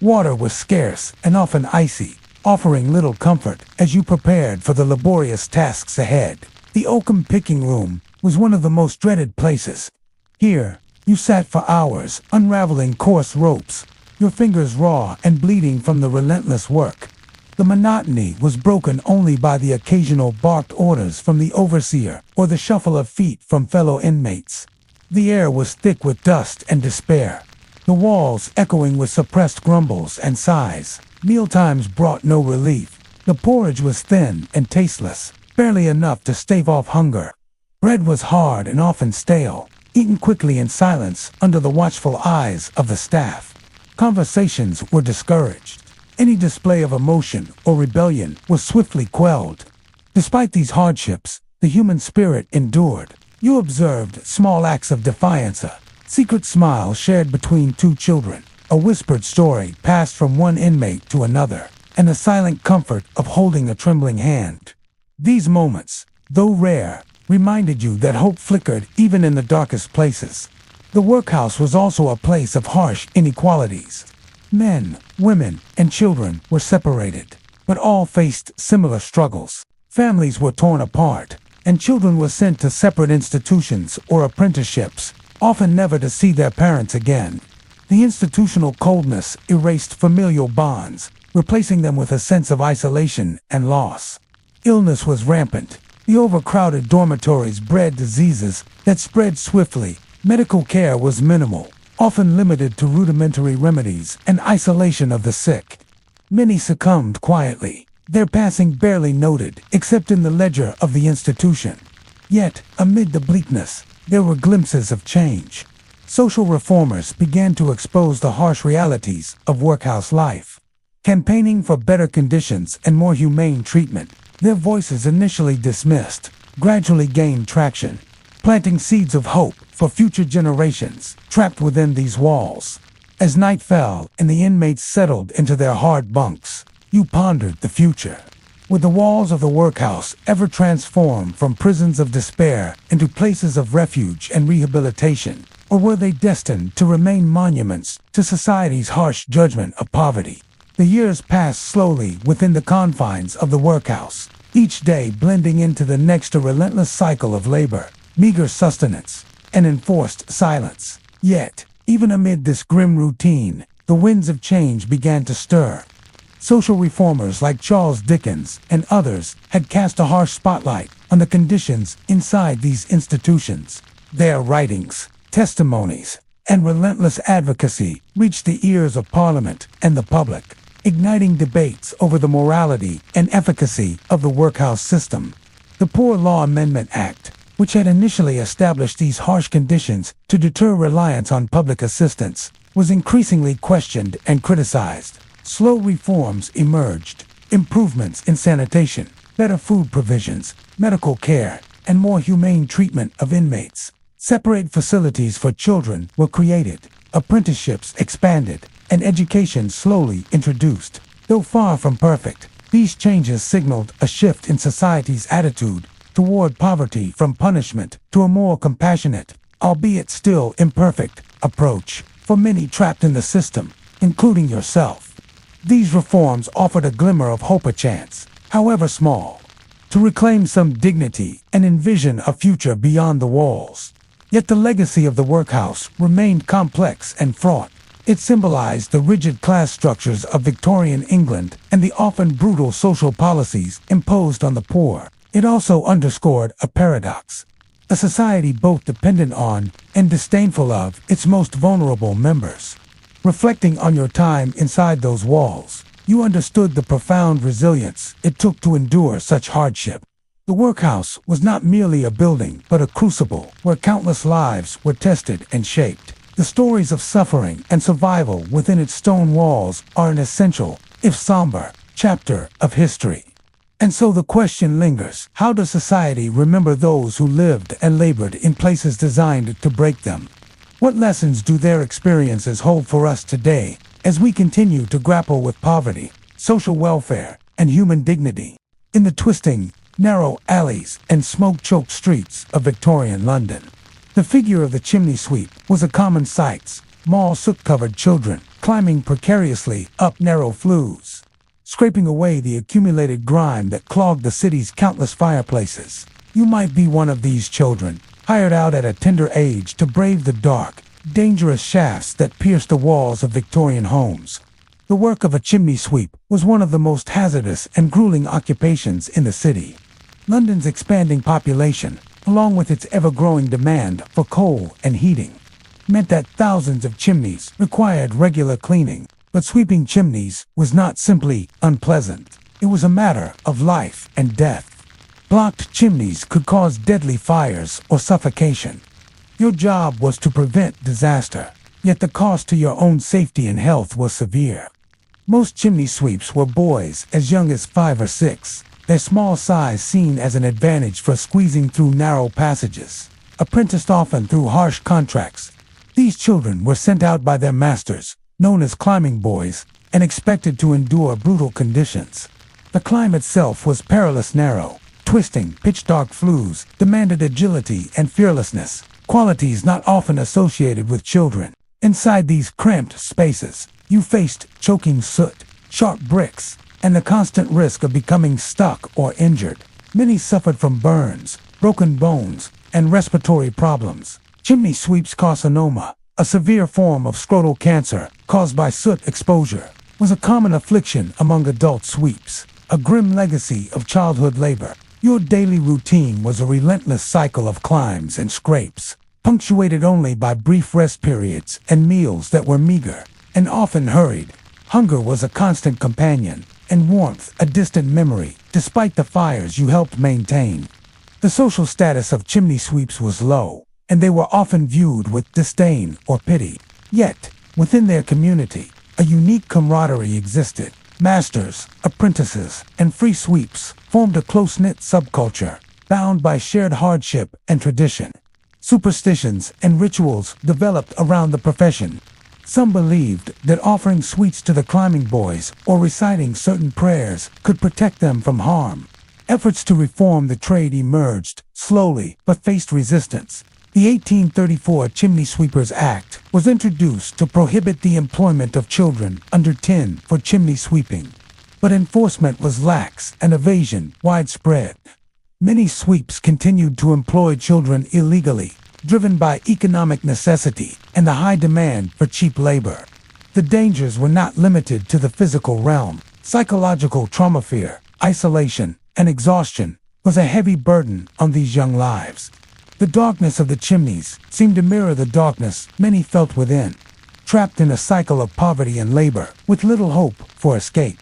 Speaker 1: Water was scarce and often icy, offering little comfort as you prepared for the laborious tasks ahead. The oakum picking room was one of the most dreaded places. Here, you sat for hours, unraveling coarse ropes, your fingers raw and bleeding from the relentless work. The monotony was broken only by the occasional barked orders from the overseer or the shuffle of feet from fellow inmates. The air was thick with dust and despair, the walls echoing with suppressed grumbles and sighs. Mealtimes brought no relief. The porridge was thin and tasteless, barely enough to stave off hunger. Bread was hard and often stale, eaten quickly in silence under the watchful eyes of the staff. Conversations were discouraged. Any display of emotion or rebellion was swiftly quelled. Despite these hardships, the human spirit endured. You observed small acts of defiance, a secret smile shared between two children, a whispered story passed from one inmate to another, and the silent comfort of holding a trembling hand. These moments, though rare, reminded you that hope flickered even in the darkest places. The workhouse was also a place of harsh inequalities. Men, women, and children were separated, but all faced similar struggles. Families were torn apart, and children were sent to separate institutions or apprenticeships, often never to see their parents again. The institutional coldness erased familial bonds, replacing them with a sense of isolation and loss. Illness was rampant. The overcrowded dormitories bred diseases that spread swiftly. Medical care was minimal, often limited to rudimentary remedies and isolation of the sick. Many succumbed quietly, their passing barely noted except in the ledger of the institution. Yet, amid the bleakness, there were glimpses of change. Social reformers began to expose the harsh realities of workhouse life. Campaigning for better conditions and more humane treatment, their voices initially dismissed, gradually gained traction, planting seeds of hope for future generations trapped within these walls. As night fell and the inmates settled into their hard bunks, you pondered the future. Would the walls of the workhouse ever transform from prisons of despair into places of refuge and rehabilitation? Or were they destined to remain monuments to society's harsh judgment of poverty? The years passed slowly within the confines of the workhouse, each day blending into the next a relentless cycle of labor, meager sustenance, and enforced silence. Yet, even amid this grim routine, the winds of change began to stir. Social reformers like Charles Dickens and others had cast a harsh spotlight on the conditions inside these institutions. Their writings, testimonies, and relentless advocacy reached the ears of Parliament and the public, igniting debates over the morality and efficacy of the workhouse system. The Poor Law Amendment Act, which had initially established these harsh conditions to deter reliance on public assistance, was increasingly questioned and criticized. Slow reforms emerged, improvements in sanitation, better food provisions, medical care, and more humane treatment of inmates. Separate facilities for children were created, apprenticeships expanded, and education slowly introduced. Though far from perfect, these changes signaled a shift in society's attitude toward poverty, from punishment to a more compassionate, albeit still imperfect, approach for many trapped in the system, including yourself. These reforms offered a glimmer of hope, a chance, however small, to reclaim some dignity and envision a future beyond the walls. Yet the legacy of the workhouse remained complex and fraught. It symbolized the rigid class structures of Victorian England and the often brutal social policies imposed on the poor. It also underscored a paradox, a society both dependent on and disdainful of its most vulnerable members. Reflecting on your time inside those walls, you understood the profound resilience it took to endure such hardship. The workhouse was not merely a building, but a crucible where countless lives were tested and shaped. The stories of suffering and survival within its stone walls are an essential, if somber, chapter of history. And so the question lingers: how does society remember those who lived and labored in places designed to break them? What lessons do their experiences hold for us today as we continue to grapple with poverty, social welfare, and human dignity? In the twisting, narrow alleys, and smoke-choked streets of Victorian London. The figure of the chimney sweep was a common sight: small soot-covered children climbing precariously up narrow flues, scraping away the accumulated grime that clogged the city's countless fireplaces. You might be one of these children, hired out at a tender age to brave the dark, dangerous shafts that pierced the walls of Victorian homes. The work of a chimney sweep was one of the most hazardous and grueling occupations in the city. London's expanding population, along with its ever-growing demand for coal and heating, meant that thousands of chimneys required regular cleaning. But sweeping chimneys was not simply unpleasant. It was a matter of life and death. Blocked chimneys could cause deadly fires or suffocation. Your job was to prevent disaster, yet the cost to your own safety and health was severe. Most chimney sweeps were boys as young as 5 or 6, their small size seen as an advantage for squeezing through narrow passages. Apprenticed often through harsh contracts, these children were sent out by their masters, known as climbing boys, and expected to endure brutal conditions. The climb itself was perilous. Narrow, twisting, pitch-dark flues demanded agility and fearlessness, qualities not often associated with children. Inside these cramped spaces, you faced choking soot, sharp bricks, and the constant risk of becoming stuck or injured. Many suffered from burns, broken bones, and respiratory problems. Chimney sweeps carcinoma, a severe form of scrotal cancer caused by soot exposure, was a common affliction among adult sweeps, a grim legacy of childhood labor. Your daily routine was a relentless cycle of climbs and scrapes, punctuated only by brief rest periods and meals that were meager and often hurried. Hunger was a constant companion, and warmth a distant memory, despite the fires you helped maintain. The social status of chimney sweeps was low, and they were often viewed with disdain or pity. Yet, within their community, a unique camaraderie existed. Masters, apprentices, and free sweeps formed a close-knit subculture, bound by shared hardship and tradition. Superstitions and rituals developed around the profession. Some believed that offering sweets to the climbing boys or reciting certain prayers could protect them from harm. Efforts to reform the trade emerged, slowly, but faced resistance. The 1834 Chimney Sweepers Act was introduced to prohibit the employment of children under 10 for chimney sweeping. But enforcement was lax and evasion widespread. Many sweeps continued to employ children illegally, driven by economic necessity and the high demand for cheap labor. The dangers were not limited to the physical realm. Psychological trauma, fear, isolation, and exhaustion was a heavy burden on these young lives. The darkness of the chimneys seemed to mirror the darkness many felt within, trapped in a cycle of poverty and labor, with little hope for escape.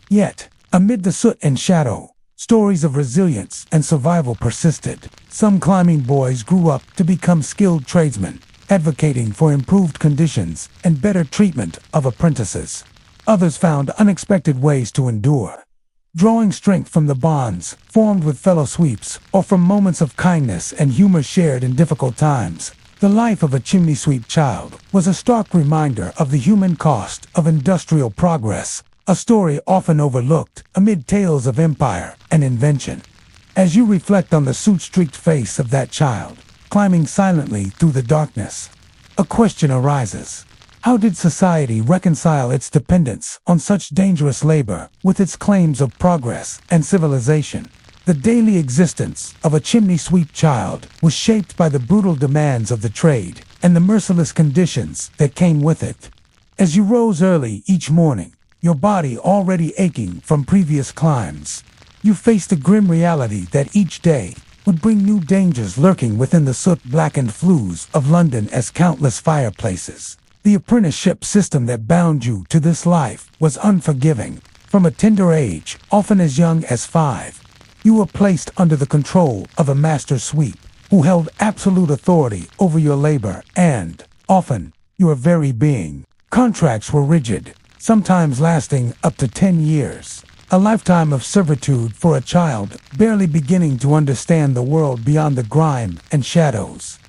Speaker 1: Yet, amid the soot and shadow, stories of resilience and survival persisted. Some climbing boys grew up to become skilled tradesmen, advocating for improved conditions and better treatment of apprentices. Others found unexpected ways to endure, drawing strength from the bonds formed with fellow sweeps or from moments of kindness and humor shared in difficult times. The life of a chimney sweep child was a stark reminder of the human cost of industrial progress, a story often overlooked amid tales of empire and invention. As you reflect on the soot-streaked face of that child, climbing silently through the darkness, a question arises. How did society reconcile its dependence on such dangerous labor with its claims of progress and civilization? The daily existence of a chimney sweep child was shaped by the brutal demands of the trade and the merciless conditions that came with it. As you rose early each morning, your body already aching from previous climbs, you faced the grim reality that each day would bring new dangers lurking within the soot-blackened flues of London as countless fireplaces. The apprenticeship system that bound you to this life was unforgiving. From a tender age, often as young as 5, you were placed under the control of a master sweep who held absolute authority over your labor and, often, your very being. Contracts were rigid, sometimes lasting up to 10 years. A lifetime of servitude for a child barely beginning to understand the world beyond the grime and shadows.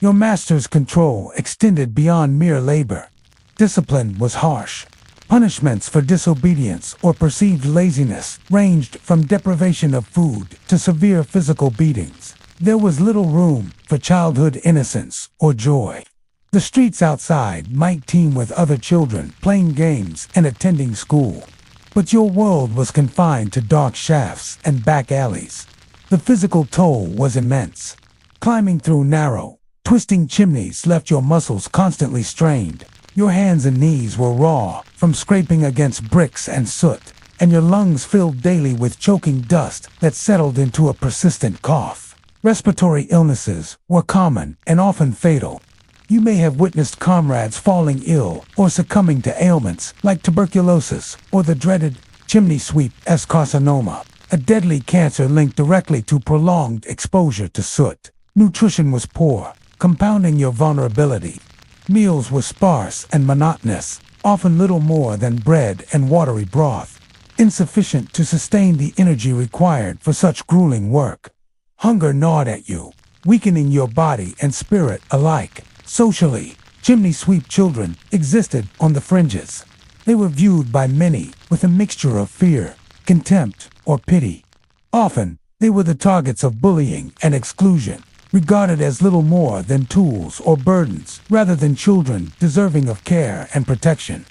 Speaker 1: Your master's control extended beyond mere labor. Discipline was harsh. Punishments for disobedience or perceived laziness ranged from deprivation of food to severe physical beatings. There was little room for childhood innocence or joy. The streets outside might teem with other children playing games and attending school. But your world was confined to dark shafts and back alleys. The physical toll was immense. Climbing through narrow, twisting chimneys left your muscles constantly strained. Your hands and knees were raw from scraping against bricks and soot, and your lungs filled daily with choking dust that settled into a persistent cough. Respiratory illnesses were common and often fatal. You may have witnessed comrades falling ill or succumbing to ailments like tuberculosis or the dreaded chimney sweep carcinoma, a deadly cancer linked directly to prolonged exposure to soot. Nutrition was poor, compounding your vulnerability. Meals were sparse and monotonous, often little more than bread and watery broth, insufficient to sustain the energy required for such grueling work. Hunger gnawed at you, weakening your body and spirit alike. Socially, chimney sweep children existed on the fringes. They were viewed by many with a mixture of fear, contempt, or pity. Often, they were the targets of bullying and exclusion, regarded as little more than tools or burdens rather than children deserving of care and protection.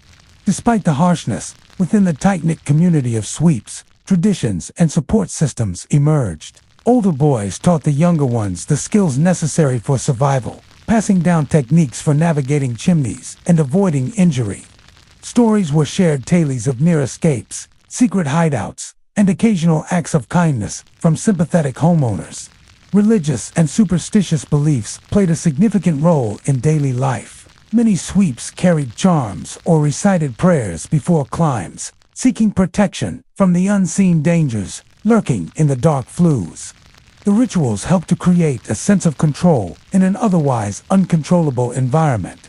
Speaker 1: Despite the harshness, within the tight-knit community of sweeps, traditions and support systems emerged. Older boys taught the younger ones the skills necessary for survival, passing down techniques for navigating chimneys and avoiding injury. Stories were shared tales of near escapes, secret hideouts, and occasional acts of kindness from sympathetic homeowners. Religious and superstitious beliefs played a significant role in daily life. Many sweeps carried charms or recited prayers before climbs, seeking protection from the unseen dangers lurking in the dark flues. The rituals helped to create a sense of control in an otherwise uncontrollable environment.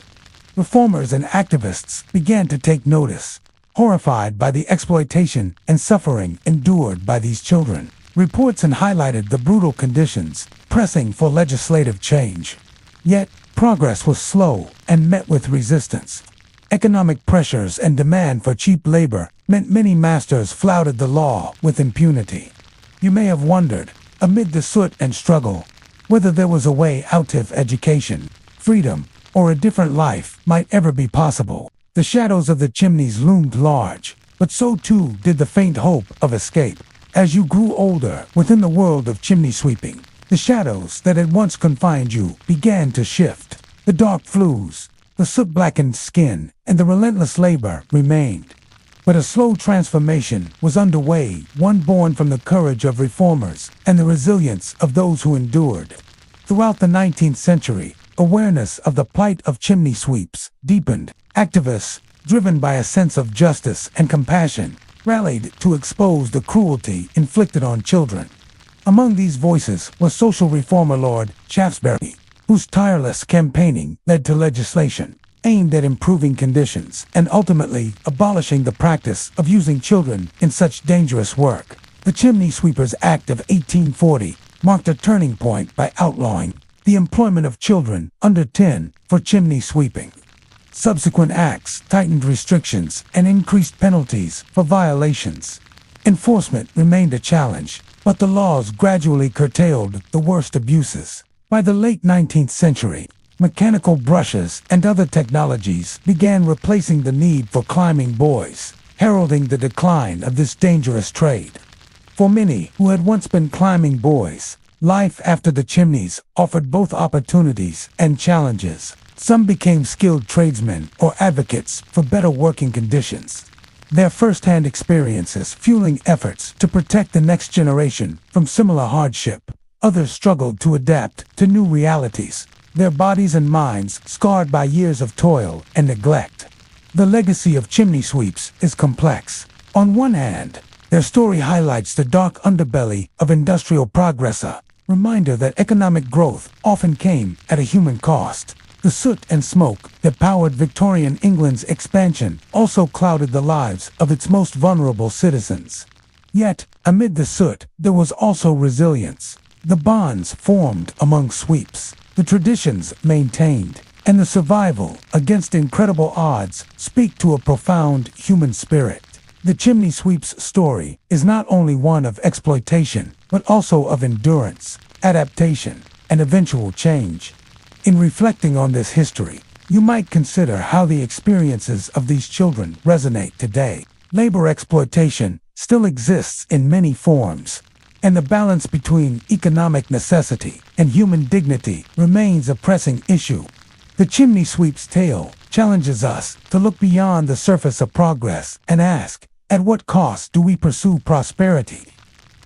Speaker 1: Reformers and activists began to take notice, horrified by the exploitation and suffering endured by these children. Reports highlighted the brutal conditions, pressing for legislative change. Yet, progress was slow and met with resistance. Economic pressures and demand for cheap labor meant many masters flouted the law with impunity. You may have wondered, amid the soot and struggle, whether there was a way out if education, freedom, or a different life might ever be possible. The shadows of the chimneys loomed large, but so too did the faint hope of escape. As you grew older within the world of chimney sweeping, the shadows that had once confined you began to shift. The dark flues, the soot-blackened skin, and the relentless labor remained. But a slow transformation was underway, one born from the courage of reformers and the resilience of those who endured. Throughout the 19th century, awareness of the plight of chimney sweeps deepened. Activists, driven by a sense of justice and compassion, rallied to expose the cruelty inflicted on children. Among these voices was social reformer Lord Shaftesbury, whose tireless campaigning led to legislation aimed at improving conditions and ultimately abolishing the practice of using children in such dangerous work. The Chimney Sweepers Act of 1840 marked a turning point by outlawing the employment of children under 10 for chimney sweeping. Subsequent acts tightened restrictions and increased penalties for violations. Enforcement remained a challenge, but the laws gradually curtailed the worst abuses. By the late 19th century, mechanical brushes and other technologies began replacing the need for climbing boys, heralding the decline of this dangerous trade. For many who had once been climbing boys, life after the chimneys offered both opportunities and challenges. Some became skilled tradesmen or advocates for better working conditions, their first-hand experiences fueling efforts to protect the next generation from similar hardship. Others struggled to adapt to new realities, their bodies and minds scarred by years of toil and neglect. The legacy of chimney sweeps is complex. On one hand, their story highlights the dark underbelly of industrial progress, a reminder that economic growth often came at a human cost. The soot and smoke that powered Victorian England's expansion also clouded the lives of its most vulnerable citizens. Yet, amid the soot, there was also resilience. The bonds formed among sweeps, the traditions maintained, and the survival against incredible odds speak to a profound human spirit. The chimney sweep's story is not only one of exploitation, but also of endurance, adaptation, and eventual change. In reflecting on this history, you might consider how the experiences of these children resonate today. Labor exploitation still exists in many forms, and the balance between economic necessity and human dignity remains a pressing issue. The chimney sweep's tale challenges us to look beyond the surface of progress and ask, at what cost do we pursue prosperity?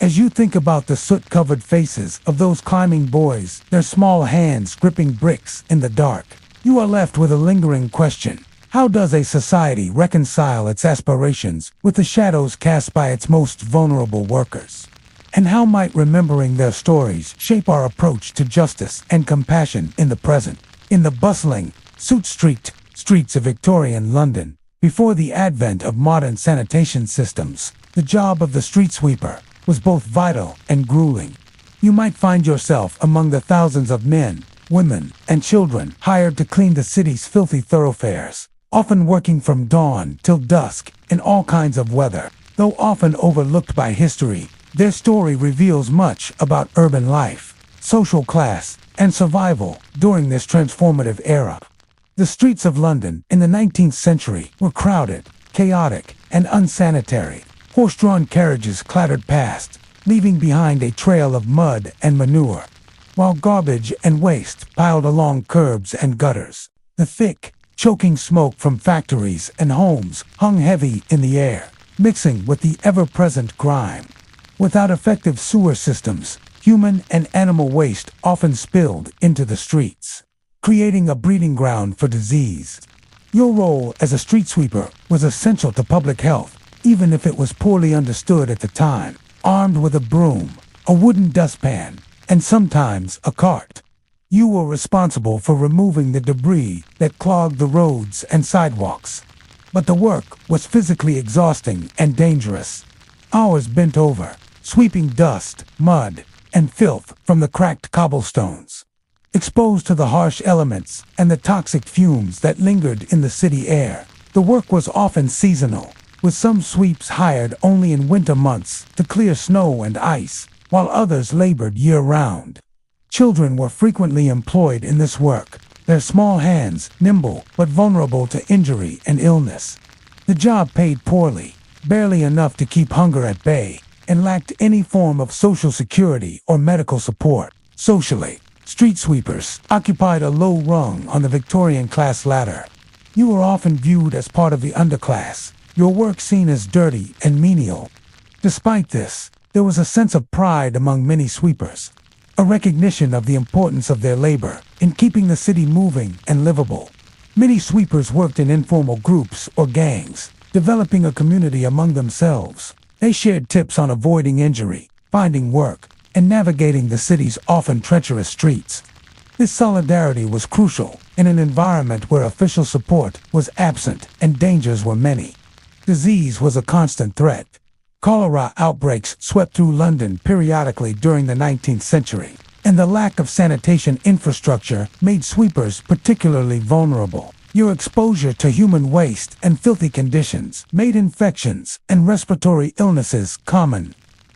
Speaker 1: As you think about the soot-covered faces of those climbing boys, their small hands gripping bricks in the dark, you are left with a lingering question. How does a society reconcile its aspirations with the shadows cast by its most vulnerable workers? And how might remembering their stories shape our approach to justice and compassion in the present? In the bustling, soot-streaked streets of Victorian London, before the advent of modern sanitation systems, the job of the street sweeper was both vital and grueling. You might find yourself among the thousands of men, women, and children hired to clean the city's filthy thoroughfares, often working from dawn till dusk in all kinds of weather. Though often overlooked by history, their story reveals much about urban life, social class, and survival during this transformative era. The streets of London in the 19th century were crowded, chaotic, and unsanitary. Horse-drawn carriages clattered past, leaving behind a trail of mud and manure, while garbage and waste piled along curbs and gutters. The thick, choking smoke from factories and homes hung heavy in the air, mixing with the ever-present grime. Without effective sewer systems, human and animal waste often spilled into the streets, creating a breeding ground for disease. Your role as a street sweeper was essential to public health, even if it was poorly understood at the time. Armed with a broom, a wooden dustpan, and sometimes a cart, you were responsible for removing the debris that clogged the roads and sidewalks. But the work was physically exhausting and dangerous. Hours bent over, sweeping dust, mud, and filth from the cracked cobblestones. Exposed to the harsh elements and the toxic fumes that lingered in the city air, the work was often seasonal, with some sweeps hired only in winter months to clear snow and ice, while others labored year-round. Children were frequently employed in this work, their small hands nimble but vulnerable to injury and illness. The job paid poorly, barely enough to keep hunger at bay, and lacked any form of social security or medical support. Socially, street sweepers occupied a low rung on the Victorian class ladder. You were often viewed as part of the underclass, your work seen as dirty and menial. Despite this, there was a sense of pride among many sweepers, a recognition of the importance of their labor in keeping the city moving and livable. Many sweepers worked in informal groups or gangs, developing a community among themselves. They shared tips on avoiding injury, finding work, and navigating the city's often treacherous streets. This solidarity was crucial in an environment where official support was absent and dangers were many. Disease was a constant threat. Cholera outbreaks swept through London periodically during the 19th century, and the lack of sanitation infrastructure made sweepers particularly vulnerable. Your exposure to human waste and filthy conditions made infections and respiratory illnesses common.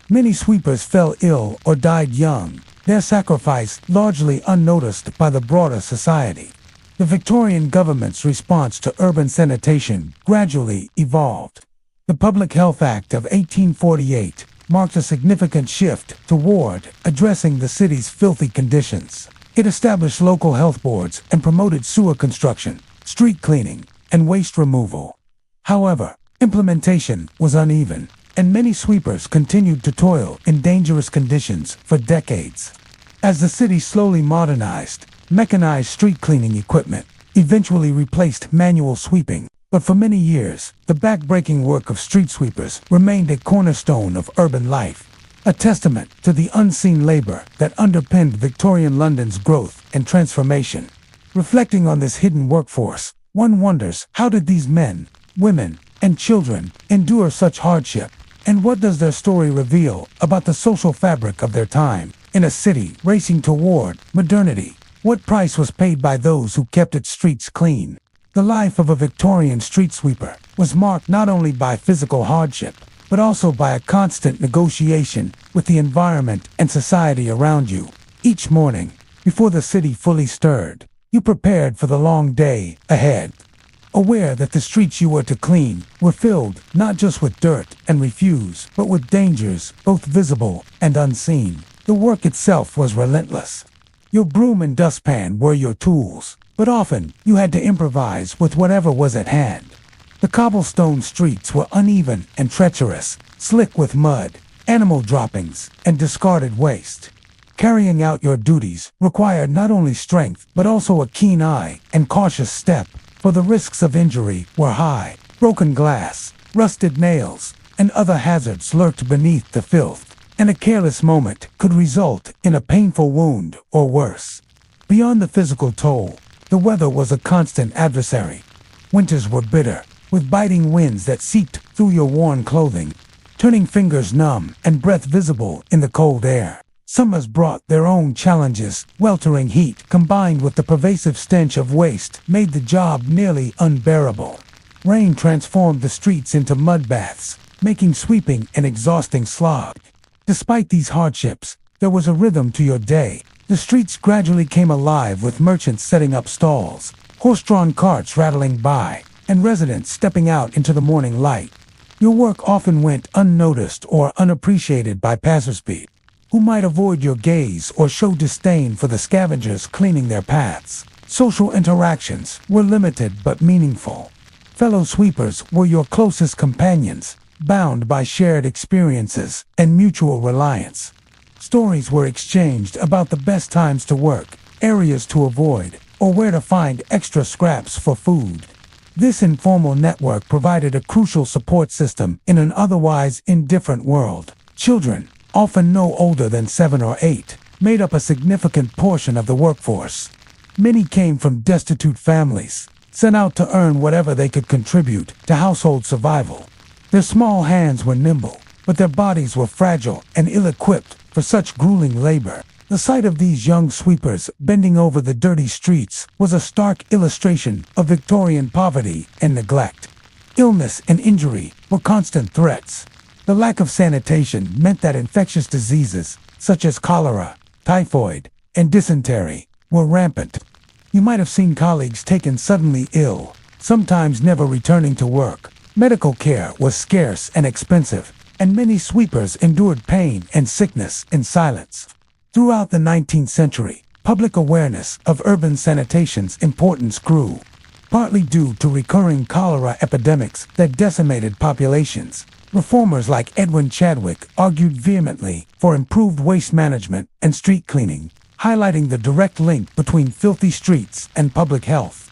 Speaker 1: Many sweepers fell ill or died young, their sacrifice largely unnoticed by the broader society. The Victorian government's response to urban sanitation gradually evolved. The Public Health Act of 1848 marked a significant shift toward addressing the city's filthy conditions. It established local health boards and promoted sewer construction, street cleaning, and waste removal. However, implementation was uneven, and many sweepers continued to toil in dangerous conditions for decades. As the city slowly modernized, mechanized street cleaning equipment eventually replaced manual sweeping, but for many years, the back-breaking work of street sweepers remained a cornerstone of urban life, a testament to the unseen labor that underpinned Victorian London's growth and transformation. Reflecting on this hidden workforce, one wonders, how did these men, women, and children endure such hardship? And what does their story reveal about the social fabric of their time in a city racing toward modernity? What price was paid by those who kept its streets clean? The life of a Victorian street sweeper was marked not only by physical hardship, but also by a constant negotiation with the environment and society around you. Each morning, before the city fully stirred, you prepared for the long day ahead, aware that the streets you were to clean were filled not just with dirt and refuse, but with dangers both visible and unseen. The work itself was relentless. Your broom and dustpan were your tools, but often you had to improvise with whatever was at hand. The cobblestone streets were uneven and treacherous, slick with mud, animal droppings, and discarded waste. Carrying out your duties required not only strength, but also a keen eye and cautious step, for the risks of injury were high. Broken glass, rusted nails, and other hazards lurked beneath the filth, and a careless moment could result in a painful wound or worse. Beyond the physical toll, the weather was a constant adversary. Winters were bitter, with biting winds that seeped through your worn clothing, turning fingers numb and breath visible in the cold air. Summers brought their own challenges. Weltering heat, combined with the pervasive stench of waste, made the job nearly unbearable. Rain transformed the streets into mud baths, making sweeping an exhausting slog. Despite these hardships, there was a rhythm to your day. The streets gradually came alive with merchants setting up stalls, horse-drawn carts rattling by, and residents stepping out into the morning light. Your work often went unnoticed or unappreciated by passersby, who might avoid your gaze or show disdain for the scavengers cleaning their paths. Social interactions were limited but meaningful. Fellow sweepers were your closest companions, bound by shared experiences and mutual reliance. Stories were exchanged about the best times to work, areas to avoid, or where to find extra scraps for food. This informal network provided a crucial support system in an otherwise indifferent world. Children, often no older than 7 or 8, made up a significant portion of the workforce. Many came from destitute families, sent out to earn whatever they could contribute to household survival. Their small hands were nimble, but their bodies were fragile and ill-equipped for such grueling labor. The sight of these young sweepers bending over the dirty streets was a stark illustration of Victorian poverty and neglect. Illness and injury were constant threats. The lack of sanitation meant that infectious diseases, such as cholera, typhoid, and dysentery, were rampant. You might have seen colleagues taken suddenly ill, sometimes never returning to work. Medical care was scarce and expensive, and many sweepers endured pain and sickness in silence. Throughout the 19th century, public awareness of urban sanitation's importance grew, partly due to recurring cholera epidemics that decimated populations. Reformers like Edwin Chadwick argued vehemently for improved waste management and street cleaning, highlighting the direct link between filthy streets and public health.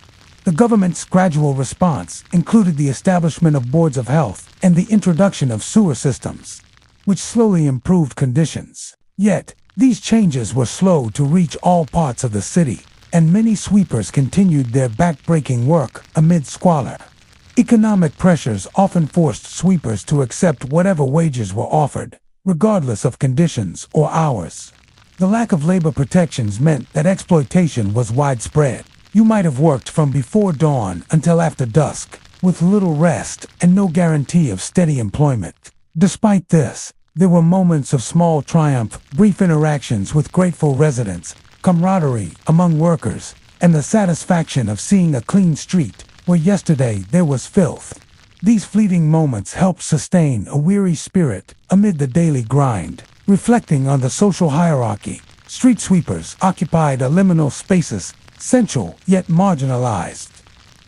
Speaker 1: The government's gradual response included the establishment of boards of health and the introduction of sewer systems, which slowly improved conditions. Yet, these changes were slow to reach all parts of the city, and many sweepers continued their back-breaking work amid squalor. Economic pressures often forced sweepers to accept whatever wages were offered, regardless of conditions or hours. The lack of labor protections meant that exploitation was widespread. You might have worked from before dawn until after dusk, with little rest and no guarantee of steady employment. Despite this, there were moments of small triumph, brief interactions with grateful residents, camaraderie among workers, and the satisfaction of seeing a clean street where yesterday there was filth. These fleeting moments helped sustain a weary spirit amid the daily grind. Reflecting on the social hierarchy, street sweepers occupied a liminal spaces, essential yet marginalized.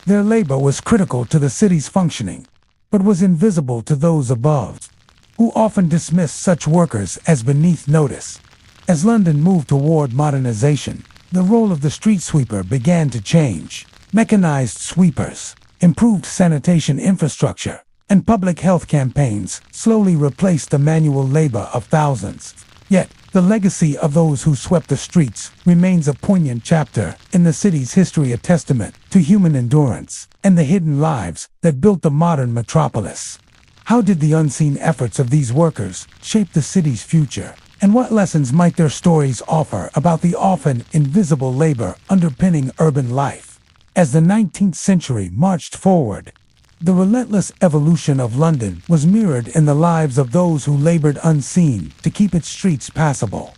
Speaker 1: Their labor was critical to the city's functioning, but was invisible to those above, who often dismissed such workers as beneath notice. As London moved toward modernization, the role of the street sweeper began to change. Mechanized sweepers, improved sanitation infrastructure, and public health campaigns slowly replaced the manual labor of thousands. Yet, the legacy of those who swept the streets remains a poignant chapter in the city's history, a testament to human endurance and the hidden lives that built the modern metropolis. How did the unseen efforts of these workers shape the city's future, and And what lessons might their stories offer about the often invisible labor underpinning urban life? As the 19th century marched forward, the relentless evolution of London was mirrored in the lives of those who labored unseen to keep its streets passable.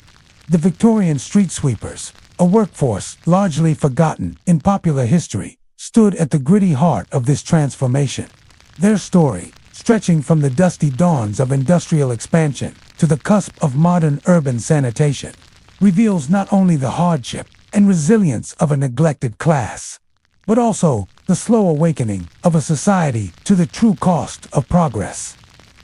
Speaker 1: The Victorian street sweepers, a workforce largely forgotten in popular history, stood at the gritty heart of this transformation. Their story, stretching from the dusty dawns of industrial expansion to the cusp of modern urban sanitation, reveals not only the hardship and resilience of a neglected class, but also the slow awakening of a society to the true cost of progress.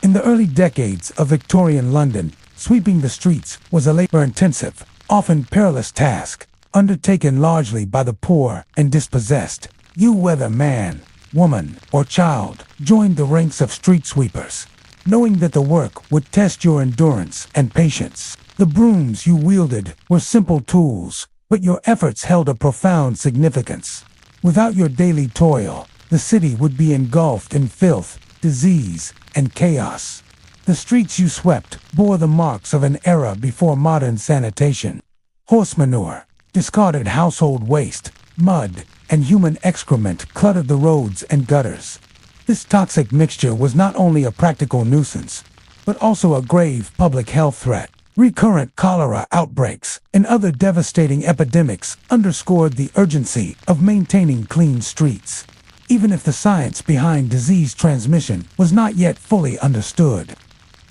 Speaker 1: In the early decades of Victorian London, sweeping the streets was a labor-intensive, often perilous task, undertaken largely by the poor and dispossessed. You, whether man, woman, or child, joined the ranks of street sweepers, knowing that the work would test your endurance and patience. The brooms you wielded were simple tools, but your efforts held a profound significance. Without your daily toil, the city would be engulfed in filth, disease, and chaos. The streets you swept bore the marks of an era before modern sanitation. Horse manure, discarded household waste, mud, and human excrement cluttered the roads and gutters. This toxic mixture was not only a practical nuisance, but also a grave public health threat. Recurrent cholera outbreaks and other devastating epidemics underscored the urgency of maintaining clean streets, even if the science behind disease transmission was not yet fully understood.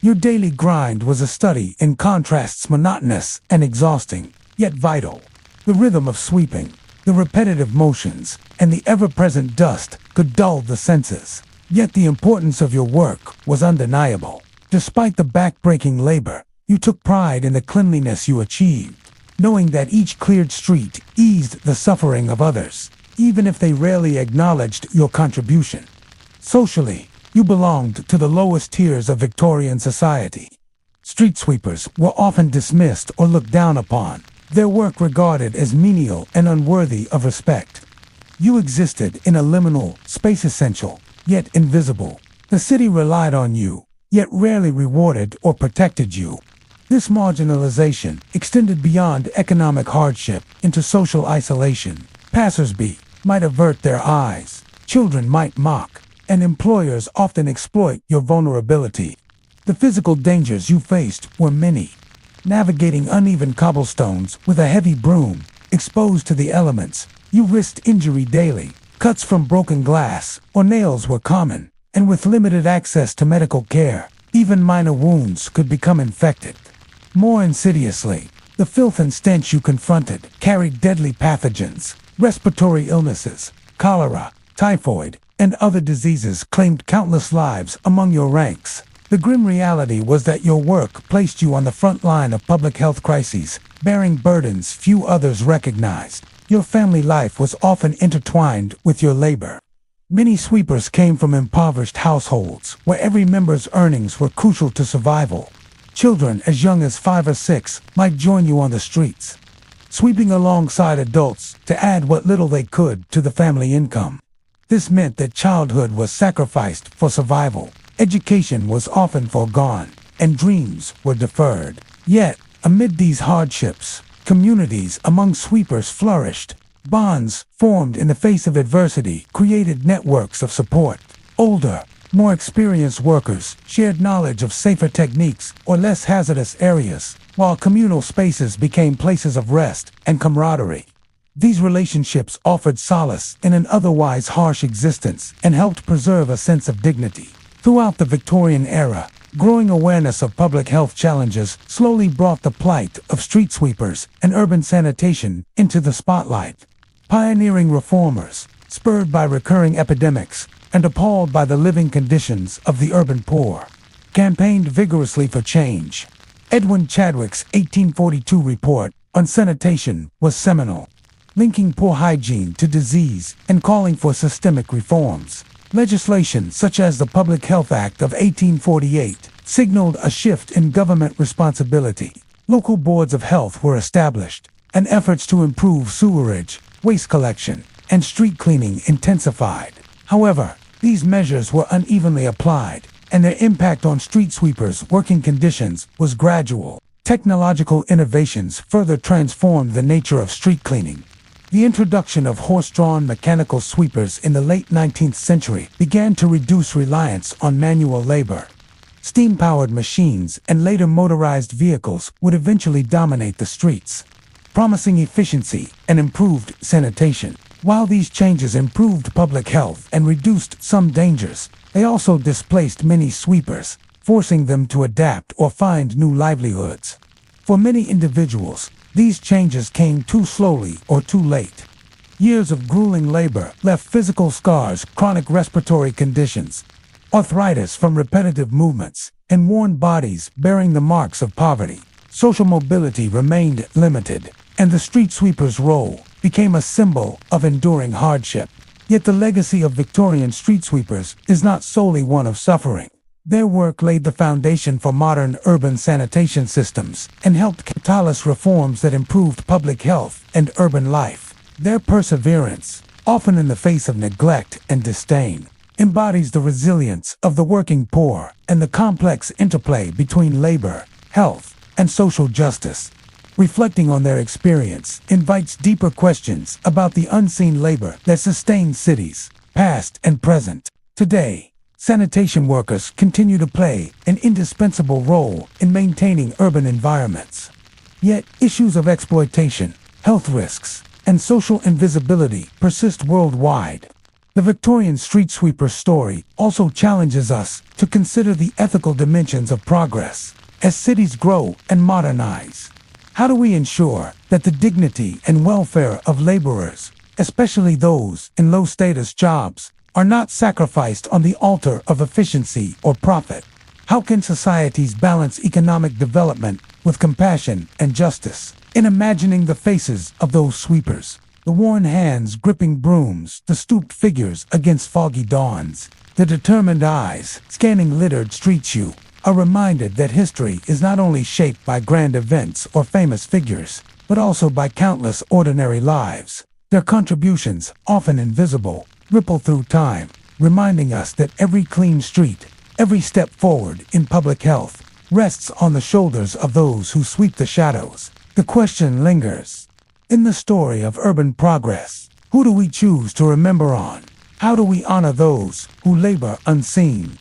Speaker 1: Your daily grind was a study in contrasts, monotonous and exhausting, yet vital. The rhythm of sweeping, the repetitive motions, and the ever-present dust could dull the senses. Yet the importance of your work was undeniable. Despite the back-breaking labor, you took pride in the cleanliness you achieved, knowing that each cleared street eased the suffering of others, even if they rarely acknowledged your contribution. Socially, you belonged to the lowest tiers of Victorian society. Street sweepers were often dismissed or looked down upon, their work regarded as menial and unworthy of respect. You existed in a liminal space, essential, yet invisible. The city relied on you, yet rarely rewarded or protected you. This marginalization extended beyond economic hardship into social isolation. Passers-by might avert their eyes, children might mock, and employers often exploit your vulnerability. The physical dangers you faced were many. Navigating uneven cobblestones with a heavy broom, exposed to the elements, you risked injury daily. Cuts from broken glass or nails were common, and with limited access to medical care, even minor wounds could become infected. More insidiously, the filth and stench you confronted carried deadly pathogens. Respiratory illnesses, cholera, typhoid, and other diseases claimed countless lives among your ranks. The grim reality was that your work placed you on the front line of public health crises, bearing burdens few others recognized. Your family life was often intertwined with your labor. Many sweepers came from impoverished households, where every member's earnings were crucial to survival. Children as young as 5 or 6 might join you on the streets, sweeping alongside adults to add what little they could to the family income. This meant that childhood was sacrificed for survival. Education was often foregone, and dreams were deferred. Yet, amid these hardships, communities among sweepers flourished. Bonds formed in the face of adversity created networks of support. Older, more experienced workers shared knowledge of safer techniques or less hazardous areas, while communal spaces became places of rest and camaraderie. These relationships offered solace in an otherwise harsh existence and helped preserve a sense of dignity. Throughout the Victorian era, growing awareness of public health challenges slowly brought the plight of street sweepers and urban sanitation into the spotlight. Pioneering reformers, spurred by recurring epidemics and appalled by the living conditions of the urban poor, campaigned vigorously for change. Edwin Chadwick's 1842 report on sanitation was seminal, linking poor hygiene to disease and calling for systemic reforms. Legislation such as the Public Health Act of 1848 signaled a shift in government responsibility. Local boards of health were established, and efforts to improve sewerage, waste collection, and street cleaning intensified. However, these measures were unevenly applied, and their impact on street sweepers' working conditions was gradual. Technological innovations further transformed the nature of street cleaning. The introduction of horse-drawn mechanical sweepers in the late 19th century began to reduce reliance on manual labor. Steam-powered machines and later motorized vehicles would eventually dominate the streets, promising efficiency and improved sanitation. While these changes improved public health and reduced some dangers, they also displaced many sweepers, forcing them to adapt or find new livelihoods. For many individuals, these changes came too slowly or too late. Years of grueling labor left physical scars, chronic respiratory conditions, arthritis from repetitive movements, and worn bodies bearing the marks of poverty. Social mobility remained limited, and the street sweeper's role became a symbol of enduring hardship. Yet the legacy of Victorian street sweepers is not solely one of suffering. Their work laid the foundation for modern urban sanitation systems and helped catalyze reforms that improved public health and urban life. Their perseverance, often in the face of neglect and disdain, embodies the resilience of the working poor and the complex interplay between labor, health, and social justice. Reflecting on their experience invites deeper questions about the unseen labor that sustains cities, past and present. Today, sanitation workers continue to play an indispensable role in maintaining urban environments. Yet, issues of exploitation, health risks, and social invisibility persist worldwide. The Victorian street sweeper story also challenges us to consider the ethical dimensions of progress as cities grow and modernize. How do we ensure that the dignity and welfare of laborers, especially those in low-status jobs, are not sacrificed on the altar of efficiency or profit? How can societies balance economic development with compassion and justice? In imagining the faces of those sweepers, the worn hands gripping brooms, the stooped figures against foggy dawns, the determined eyes scanning littered streets, you are reminded that history is not only shaped by grand events or famous figures, but also by countless ordinary lives. Their contributions, often invisible, ripple through time, reminding us that every clean street, every step forward in public health, rests on the shoulders of those who sweep the shadows. The question lingers. In the story of urban progress, who do we choose to remember on? How do we honor those who labor unseen?